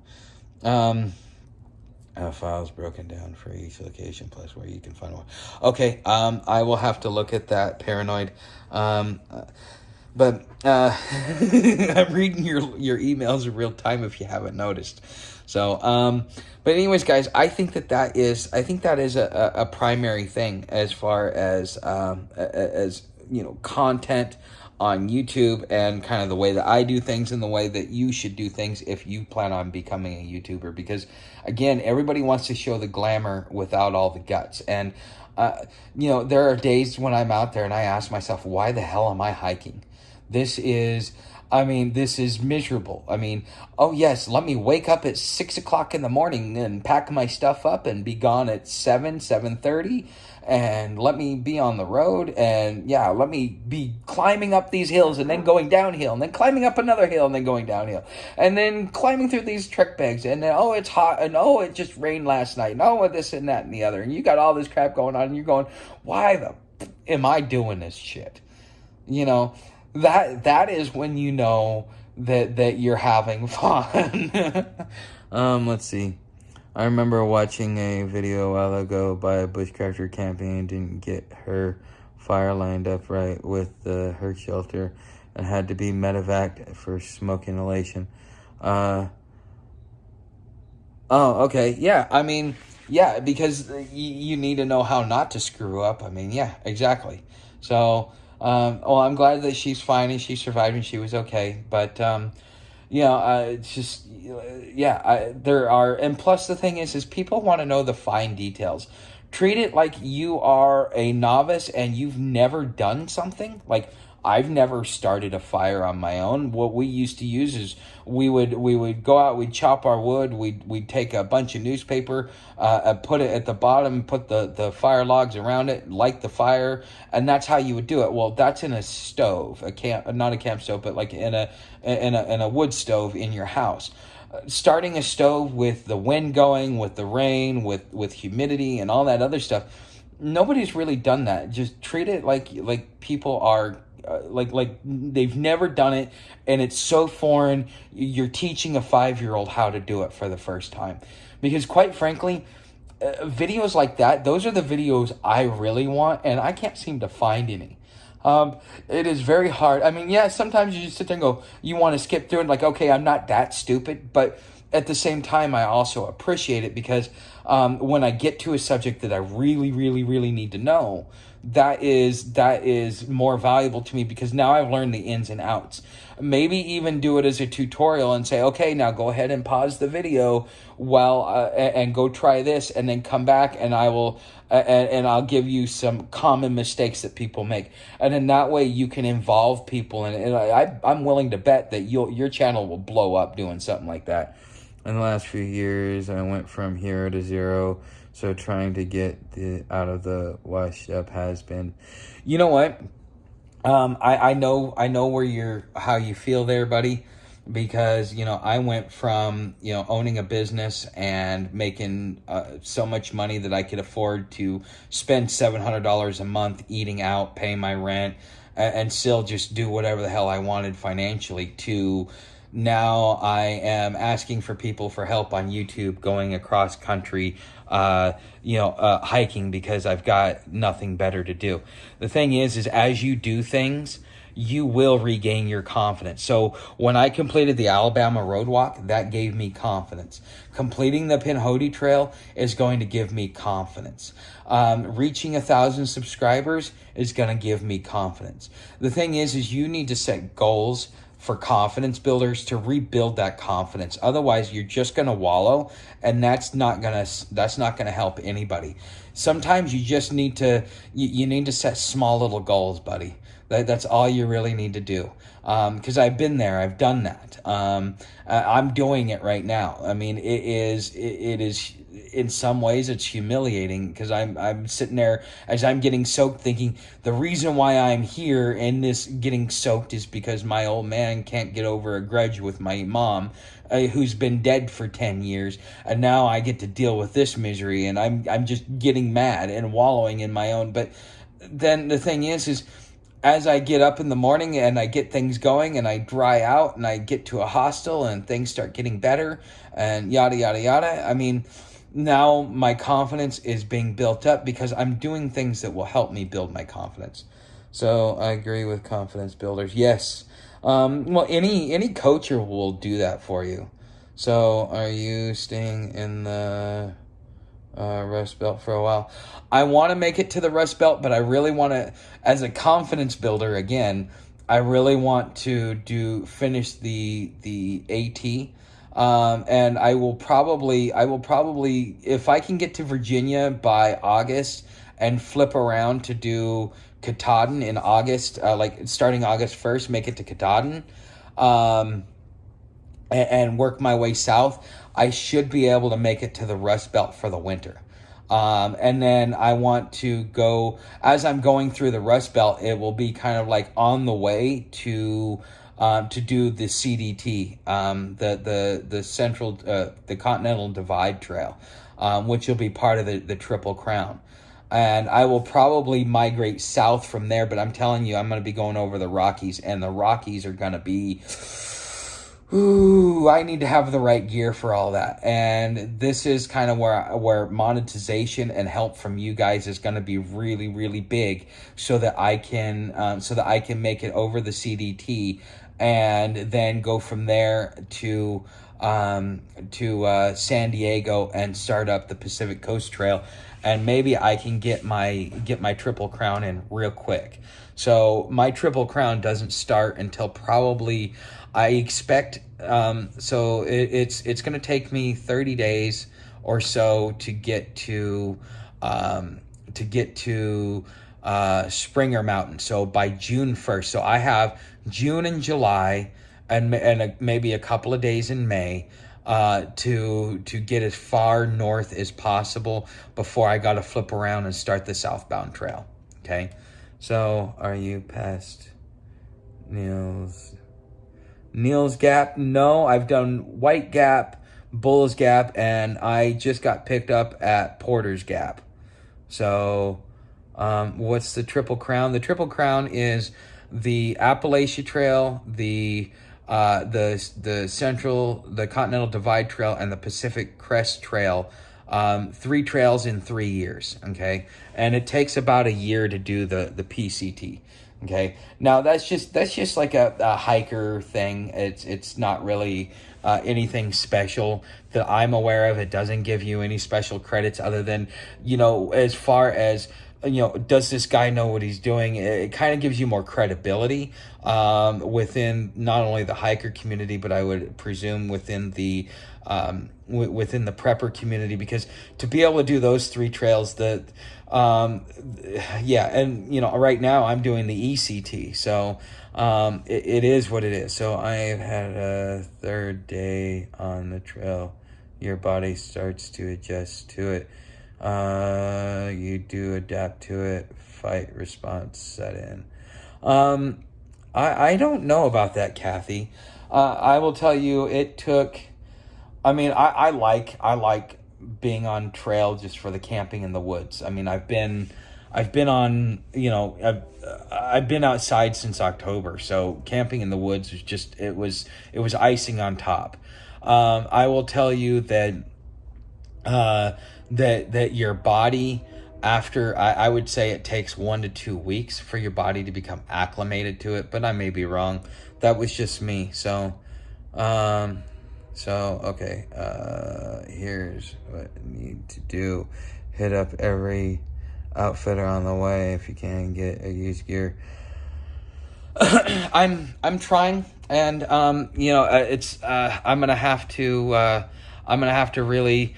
Files broken down for each location plus where you can find one. Okay, I will have to look at that, Paranoid. But I'm reading your emails in real time if you haven't noticed. So, but anyways, guys, I think that is a primary thing as far as content on YouTube, and kind of the way that I do things and the way that you should do things if you plan on becoming a YouTuber. Because again, everybody wants to show the glamour without all the guts. And there are days when I'm out there and I ask myself, why the hell am I hiking? This is miserable. I mean, oh yes, let me wake up at 6 o'clock in the morning and pack my stuff up and be gone at 7:30, and let me be on the road, and yeah, let me be climbing up these hills and then going downhill, and then climbing up another hill and then going downhill, and then climbing through these trek bags, and then, oh, it's hot, and oh, it just rained last night, and oh, this and that and the other, and you got all this crap going on, and you're going, why the am I doing this shit? That is when you know that you're having fun. Let's see. I remember watching a video a while ago by a bushcrafter camping and didn't get her fire lined up right with her shelter and had to be medevaced for smoke inhalation. Oh, okay. Yeah, I mean, yeah, because you need to know how not to screw up. I mean, yeah, exactly. So, well, I'm glad that she's fine and she survived and she was okay. But, it's just, yeah, there are, and plus the thing is people want to know the fine details. Treat it like you are a novice and you've never done something. Like, I've never started a fire on my own. What we used to use is we would go out, we'd chop our wood, we'd take a bunch of newspaper, put it at the bottom, put the fire logs around it, light the fire, and that's how you would do it. Well, that's in a stove, not a camp stove, but like in a wood stove in your house. Starting a stove with the wind going, with the rain, with humidity and all that other stuff, nobody's really done that. Just treat it like people are like they've never done it, and it's so foreign. You're teaching a 5-year-old how to do it for the first time, because quite frankly, videos like that, those are the videos I really want, and I can't seem to find any. It is very hard. I mean, yeah, sometimes you just sit there and go, you want to skip through and like, okay, I'm not that stupid, but at the same time, I also appreciate it because when I get to a subject that I really, really, really need to know, that is more valuable to me because now I've learned the ins and outs. Maybe even do it as a tutorial and say, okay, now go ahead and pause the video while and go try this, and then come back and I will and I'll give you some common mistakes that people make, and in that way you can involve people, and I'm willing to bet that your channel will blow up doing something like that. In the last few years, I went from hero to zero, so trying to get out of the wash up has been, you know what? I know how you feel there, buddy, because, I went from, owning a business and making so much money that I could afford to spend $700 a month eating out, paying my rent, and still just do whatever the hell I wanted financially, to now I am asking for people for help on YouTube, going across country, hiking, because I've got nothing better to do. The thing is as you do things, you will regain your confidence. So when I completed the Alabama road walk, that gave me confidence. Completing the Pinhoti Trail is going to give me confidence. Reaching 1,000 subscribers is going to give me confidence. The thing is you need to set goals for confidence builders to rebuild that confidence. Otherwise, you're just going to wallow, and that's not going to help anybody. Sometimes you just need to you need to set small little goals, buddy. That's all you really need to do. Because I've been there, I've done that. I'm doing it right now. I mean, it is in some ways it's humiliating, because I'm sitting there as I'm getting soaked thinking the reason why I'm here and this getting soaked is because my old man can't get over a grudge with my mom, who's been dead for 10 years, and now I get to deal with this misery, and I'm just getting mad and wallowing in my own. But then the thing is as I get up in the morning and I get things going and I dry out and I get to a hostel and things start getting better and yada, yada, yada. I mean, now my confidence is being built up because I'm doing things that will help me build my confidence. So I agree with confidence builders. Yes. Well, any coach will do that for you. So are you staying in the Rust Belt for a while? I want to make it to the Rust Belt, but I really want to, as a confidence builder, again, I really want to finish the AT. And I will probably, if I can get to Virginia by August and flip around to do Katahdin in August, like starting August 1st, make it to Katahdin, and work my way south, I should be able to make it to the Rust Belt for the winter. And then I want to go, as I'm going through the Rust Belt, it will be kind of like on the way to do the CDT, the central, the Continental Divide Trail, which will be part of the Triple Crown. And I will probably migrate south from there, but I'm telling you, I'm going to be going over the Rockies, and the Rockies are going to be, ooh, I need to have the right gear for all that. And this is kind of where monetization and help from you guys is going to be really, really big, so that I can make it over the CDT, and then go from there to San Diego and start up the Pacific Coast Trail, and maybe I can get my Triple Crown in real quick. So my Triple Crown doesn't start until probably, I expect, so it's going to take me 30 days or so to get to Springer Mountain. So by June 1st. So I have June and July and maybe a couple of days in May to get as far north as possible before I got to flip around and start the southbound trail. Okay. So, are you past Neil's Gap? No, I've done White Gap, Bull's Gap, and I just got picked up at Porter's Gap. So, what's the Triple Crown? The Triple Crown is the Appalachia Trail, the Continental Divide Trail, and the Pacific Crest Trail. 3 trails in 3 years, okay? And it takes about a year to do the PCT, okay? Now that's just like a hiker thing. It's not really anything special that I'm aware of. It doesn't give you any special credits other than, as far as, does this guy know what he's doing? It kind of gives you more credibility within not only the hiker community, but I would presume within the prepper community, because to be able to do those 3 trails, right now I'm doing the ECT, so it is what it is. So I have had a 3rd day on the trail. Your body starts to adjust to it. You do adapt to it. Fight response set in. I don't know about that, Kathy. I will tell you, it took. I mean, I like being on trail just for the camping in the woods. I mean, I've been on, I've been outside since October, so camping in the woods was just, it was icing on top. I will tell you that that your body, after, I would say it takes 1 to 2 weeks for your body to become acclimated to it, but I may be wrong. That was just me. So, okay, here's what you need to do. Hit up every outfitter on the way if you can get a used gear. I'm trying, and it's I'm gonna have to really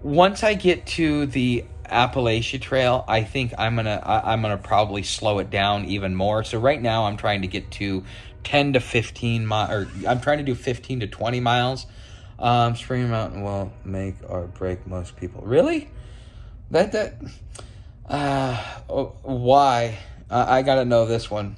once I get to the Appalachia Trail, I think I'm gonna probably slow it down even more. So right now I'm trying to get to 10 to 15 miles, or I'm trying to do 15 to 20 miles. Springer Mountain will make or break most people. Really? Why? I gotta know this one.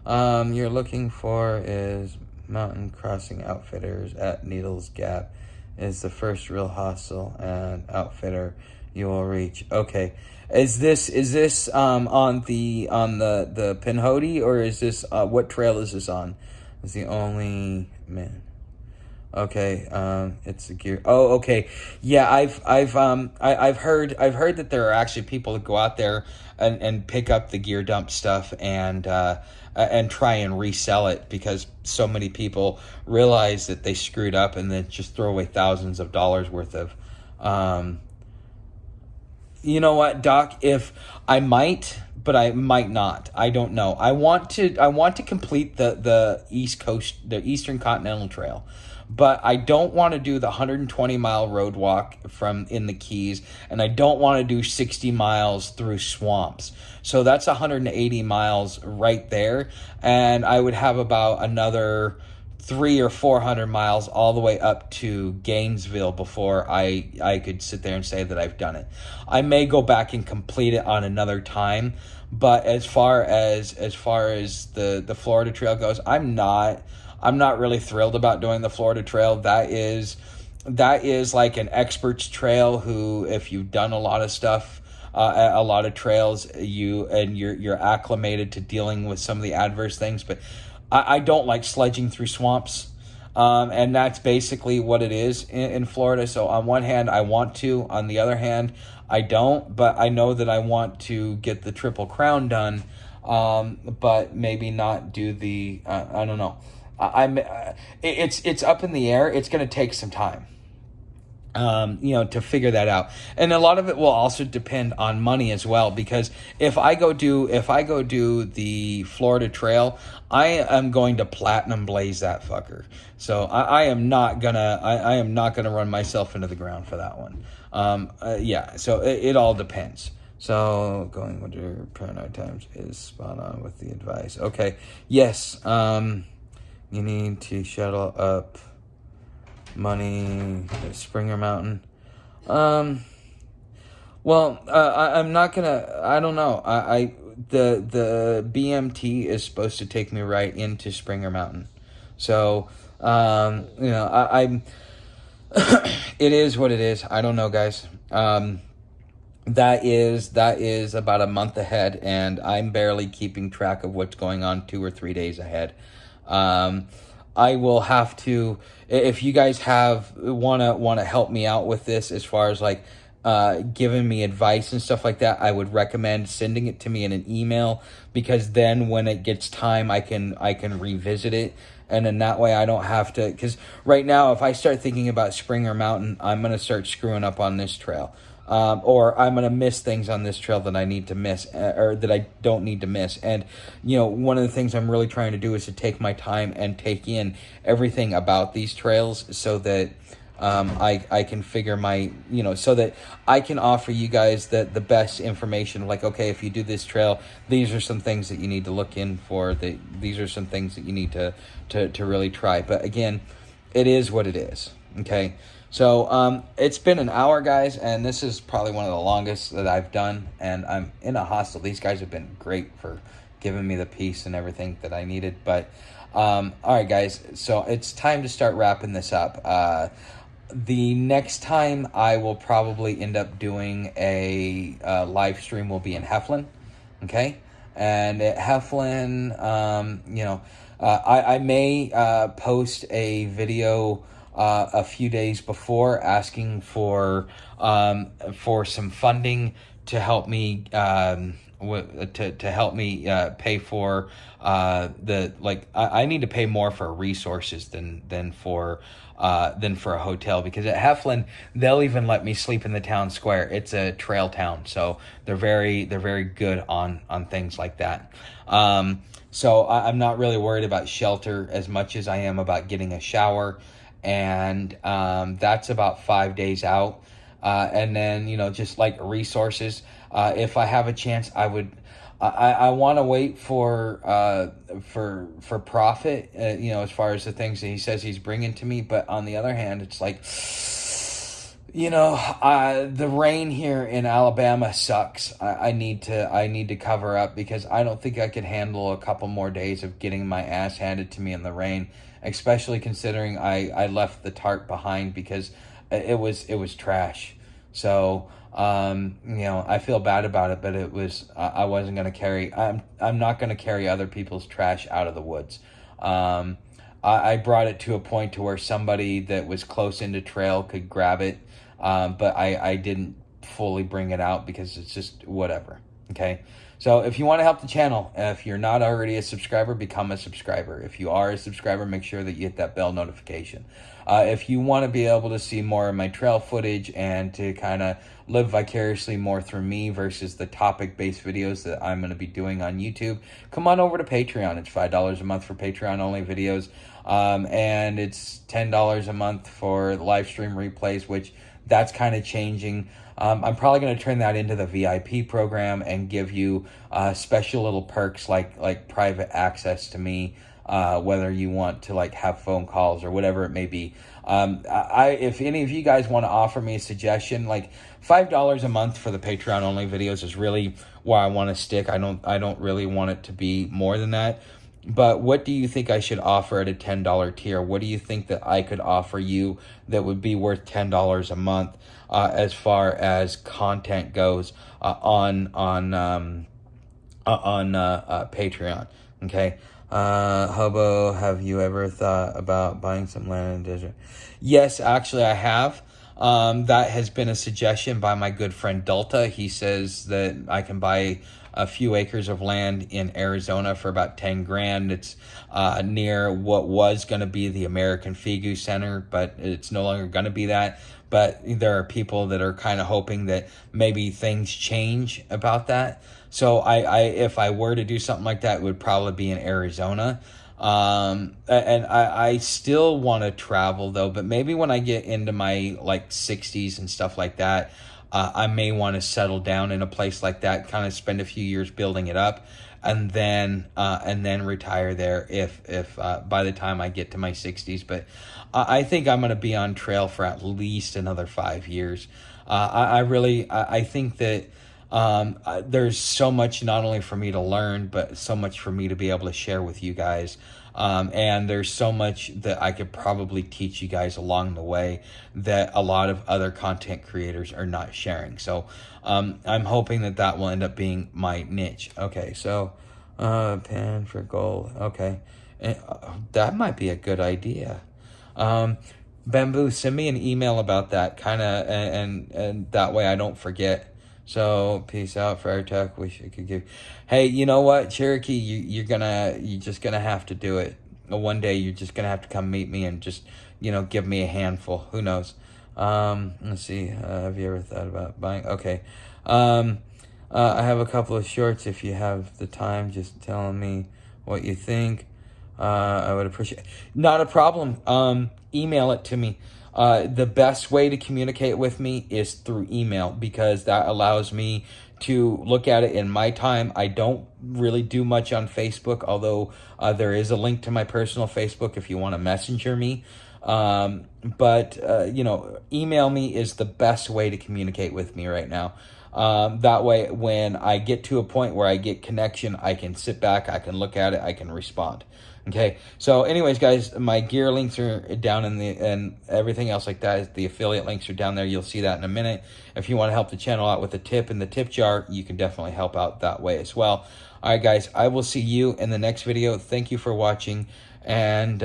You're looking for is Mountain Crossing Outfitters at Needles Gap is the first real hostel and outfitter you will reach. Okay. Is this on the Pinhoti, or is this what trail is this on? It's the only man. Okay, it's a gear. Oh, okay. Yeah, I've heard that there are actually people that go out there and pick up the gear dump stuff and try and resell it, because so many people realize that they screwed up and then just throw away thousands of dollars worth of. You know what, Doc? If I might, but I might not. I don't know. I want to complete the East Coast, the Eastern Continental Trail, but I don't want to do the 120-mile road walk from in the Keys, and I don't want to do 60 miles through swamps. So that's 180 miles right there, and I would have about another 300 or 400 miles all the way up to Gainesville before I could sit there and say that I've done it. I may go back and complete it on another time, but as far as the Florida Trail goes, I'm not really thrilled about doing the Florida Trail. That is like an expert's trail who, if you've done a lot of stuff, a lot of trails, you're acclimated to dealing with some of the adverse things, but I don't like sledging through swamps. And that's basically what it is in Florida. So on one hand, I want to. On the other hand, I don't. But I know that I want to get the Triple Crown done, but maybe not do the. I don't know. It's up in the air. It's going to take some time. To figure that out. And a lot of it will also depend on money as well, because if I go do the Florida Trail, I am going to platinum blaze that fucker. So I am not gonna run myself into the ground for that one. So it all depends. So going with your paranoid times is spot on with the advice. Okay. Yes. You need to shuttle up money at Springer Mountain. I'm not gonna. I don't know. The BMT is supposed to take me right into Springer Mountain, so I'm. It is what it is. I don't know, guys. That is about a month ahead, and I'm barely keeping track of what's going on 2 or 3 days ahead. I will have to, if you guys want to help me out with this, as far as like giving me advice and stuff like that, I would recommend sending it to me in an email, because then when it gets time, I can revisit it, and then that way I don't have to. Because right now, if I start thinking about Springer Mountain, I'm gonna start screwing up on this trail. Or I'm going to miss things on this trail that I need to miss, or that I don't need to miss. And, one of the things I'm really trying to do is to take my time and take in everything about these trails, so that I can figure so that I can offer you guys the best information. Like, okay, if you do this trail, these are some things that you need to look in for. These are some things that you need to really try. But again, it is what it is. Okay. So it's been an hour, guys, and this is probably one of the longest that I've done, and I'm in a hostel. These guys have been great for giving me the peace and everything that I needed. But all right, guys, so it's time to start wrapping this up. The next time I will probably end up doing a live stream will be in Heflin, okay? And at Heflin, I may post a video a few days before, asking for some funding to help me pay for I need to pay more for resources than for a hotel, because at Heflin they'll even let me sleep in the town square. It's a trail town, so they're very good on things like that. So I'm not really worried about shelter as much as I am about getting a shower. And that's about 5 days out. And then, just like resources, if I have a chance, I want to wait for profit, as far as the things that he says he's bringing to me. But on the other hand, it's like, the rain here in Alabama sucks. I need to cover up, because I don't think I could handle a couple more days of getting my ass handed to me in the rain, especially considering I left the tarp behind because it was trash. So I feel bad about it, but I wasn't going to carry. I'm not going to carry other people's trash out of the woods. I brought it to a point to where somebody that was close into trail could grab it, but I didn't fully bring it out because it's just whatever. Okay. So if you want to help the channel, if you're not already a subscriber, become a subscriber. If you are a subscriber, make sure that you hit that bell notification. If you want to be able to see more of my trail footage and to kind of live vicariously more through me versus the topic-based videos that I'm going to be doing on YouTube, come on over to Patreon. It's $5 a month for Patreon-only videos, and it's $10 a month for live stream replays, which that's kind of changing. I'm probably going to turn that into the VIP program and give you special little perks like private access to me, whether you want to have phone calls or whatever it may be. If any of you guys want to offer me a suggestion, $5 a month for the Patreon only videos is really where I want to stick. I don't really want it to be more than that. But what do you think I should offer at a $10 tier? What do you think that I could offer you that would be worth $10 a month as far as content goes on Patreon? Okay. Hobo, have you ever thought about buying some land in the desert? Yes, actually, I have. That has been a suggestion by my good friend Delta. He says that I can buy a few acres of land in Arizona for about 10 grand. It's near what was going to be the American Figu Center, but it's no longer going to be that. But there are people that are kind of hoping that maybe things change about that. So if I were to do something like that, it would probably be in Arizona. And I still want to travel though, but maybe when I get into my like 60s and stuff like that, I may want to settle down in a place like that, kind of spend a few years building it up, and then retire there if by the time I get to my 60s. But I think I'm going to be on trail for at least another 5 years. I think that there's so much not only for me to learn, but so much for me to be able to share with you guys. And there's so much that I could probably teach you guys along the way that a lot of other content creators are not sharing. So I'm hoping that will end up being my niche. Okay, so pan for gold. Okay, that might be a good idea. Bamboo, send me an email about that, kind of, and that way I don't forget. So peace out, Friar Tuck. Wish I could give. Hey, you know what, Cherokee? You're just gonna have to do it. One day you're just gonna have to come meet me and just give me a handful. Who knows? Let's see. Have you ever thought about buying? Okay. I have a couple of shorts. If you have the time, just telling me what you think. I would appreciate. Not a problem. Email it to me. The best way to communicate with me is through email, because that allows me to look at it in my time. I don't really do much on Facebook, although there is a link to my personal Facebook if you want to messenger me. But email me is the best way to communicate with me right now. That way, when I get to a point where I get connection, I can sit back, I can look at it, I can respond. Okay, so anyways, guys, my gear links are down and everything else like that. The affiliate links are down there. You'll see that in a minute. If you want to help the channel out with a tip in the tip jar, you can definitely help out that way as well. All right, guys, I will see you in the next video. Thank you for watching. And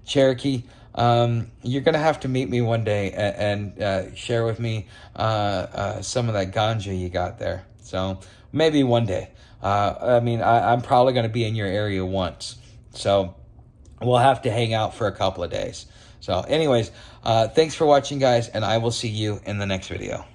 Cherokee, you're going to have to meet me one day and share with me some of that ganja you got there. So maybe one day. I'm probably going to be in your area once. So we'll have to hang out for a couple of days. So anyways, thanks for watching, guys, and I will see you in the next video.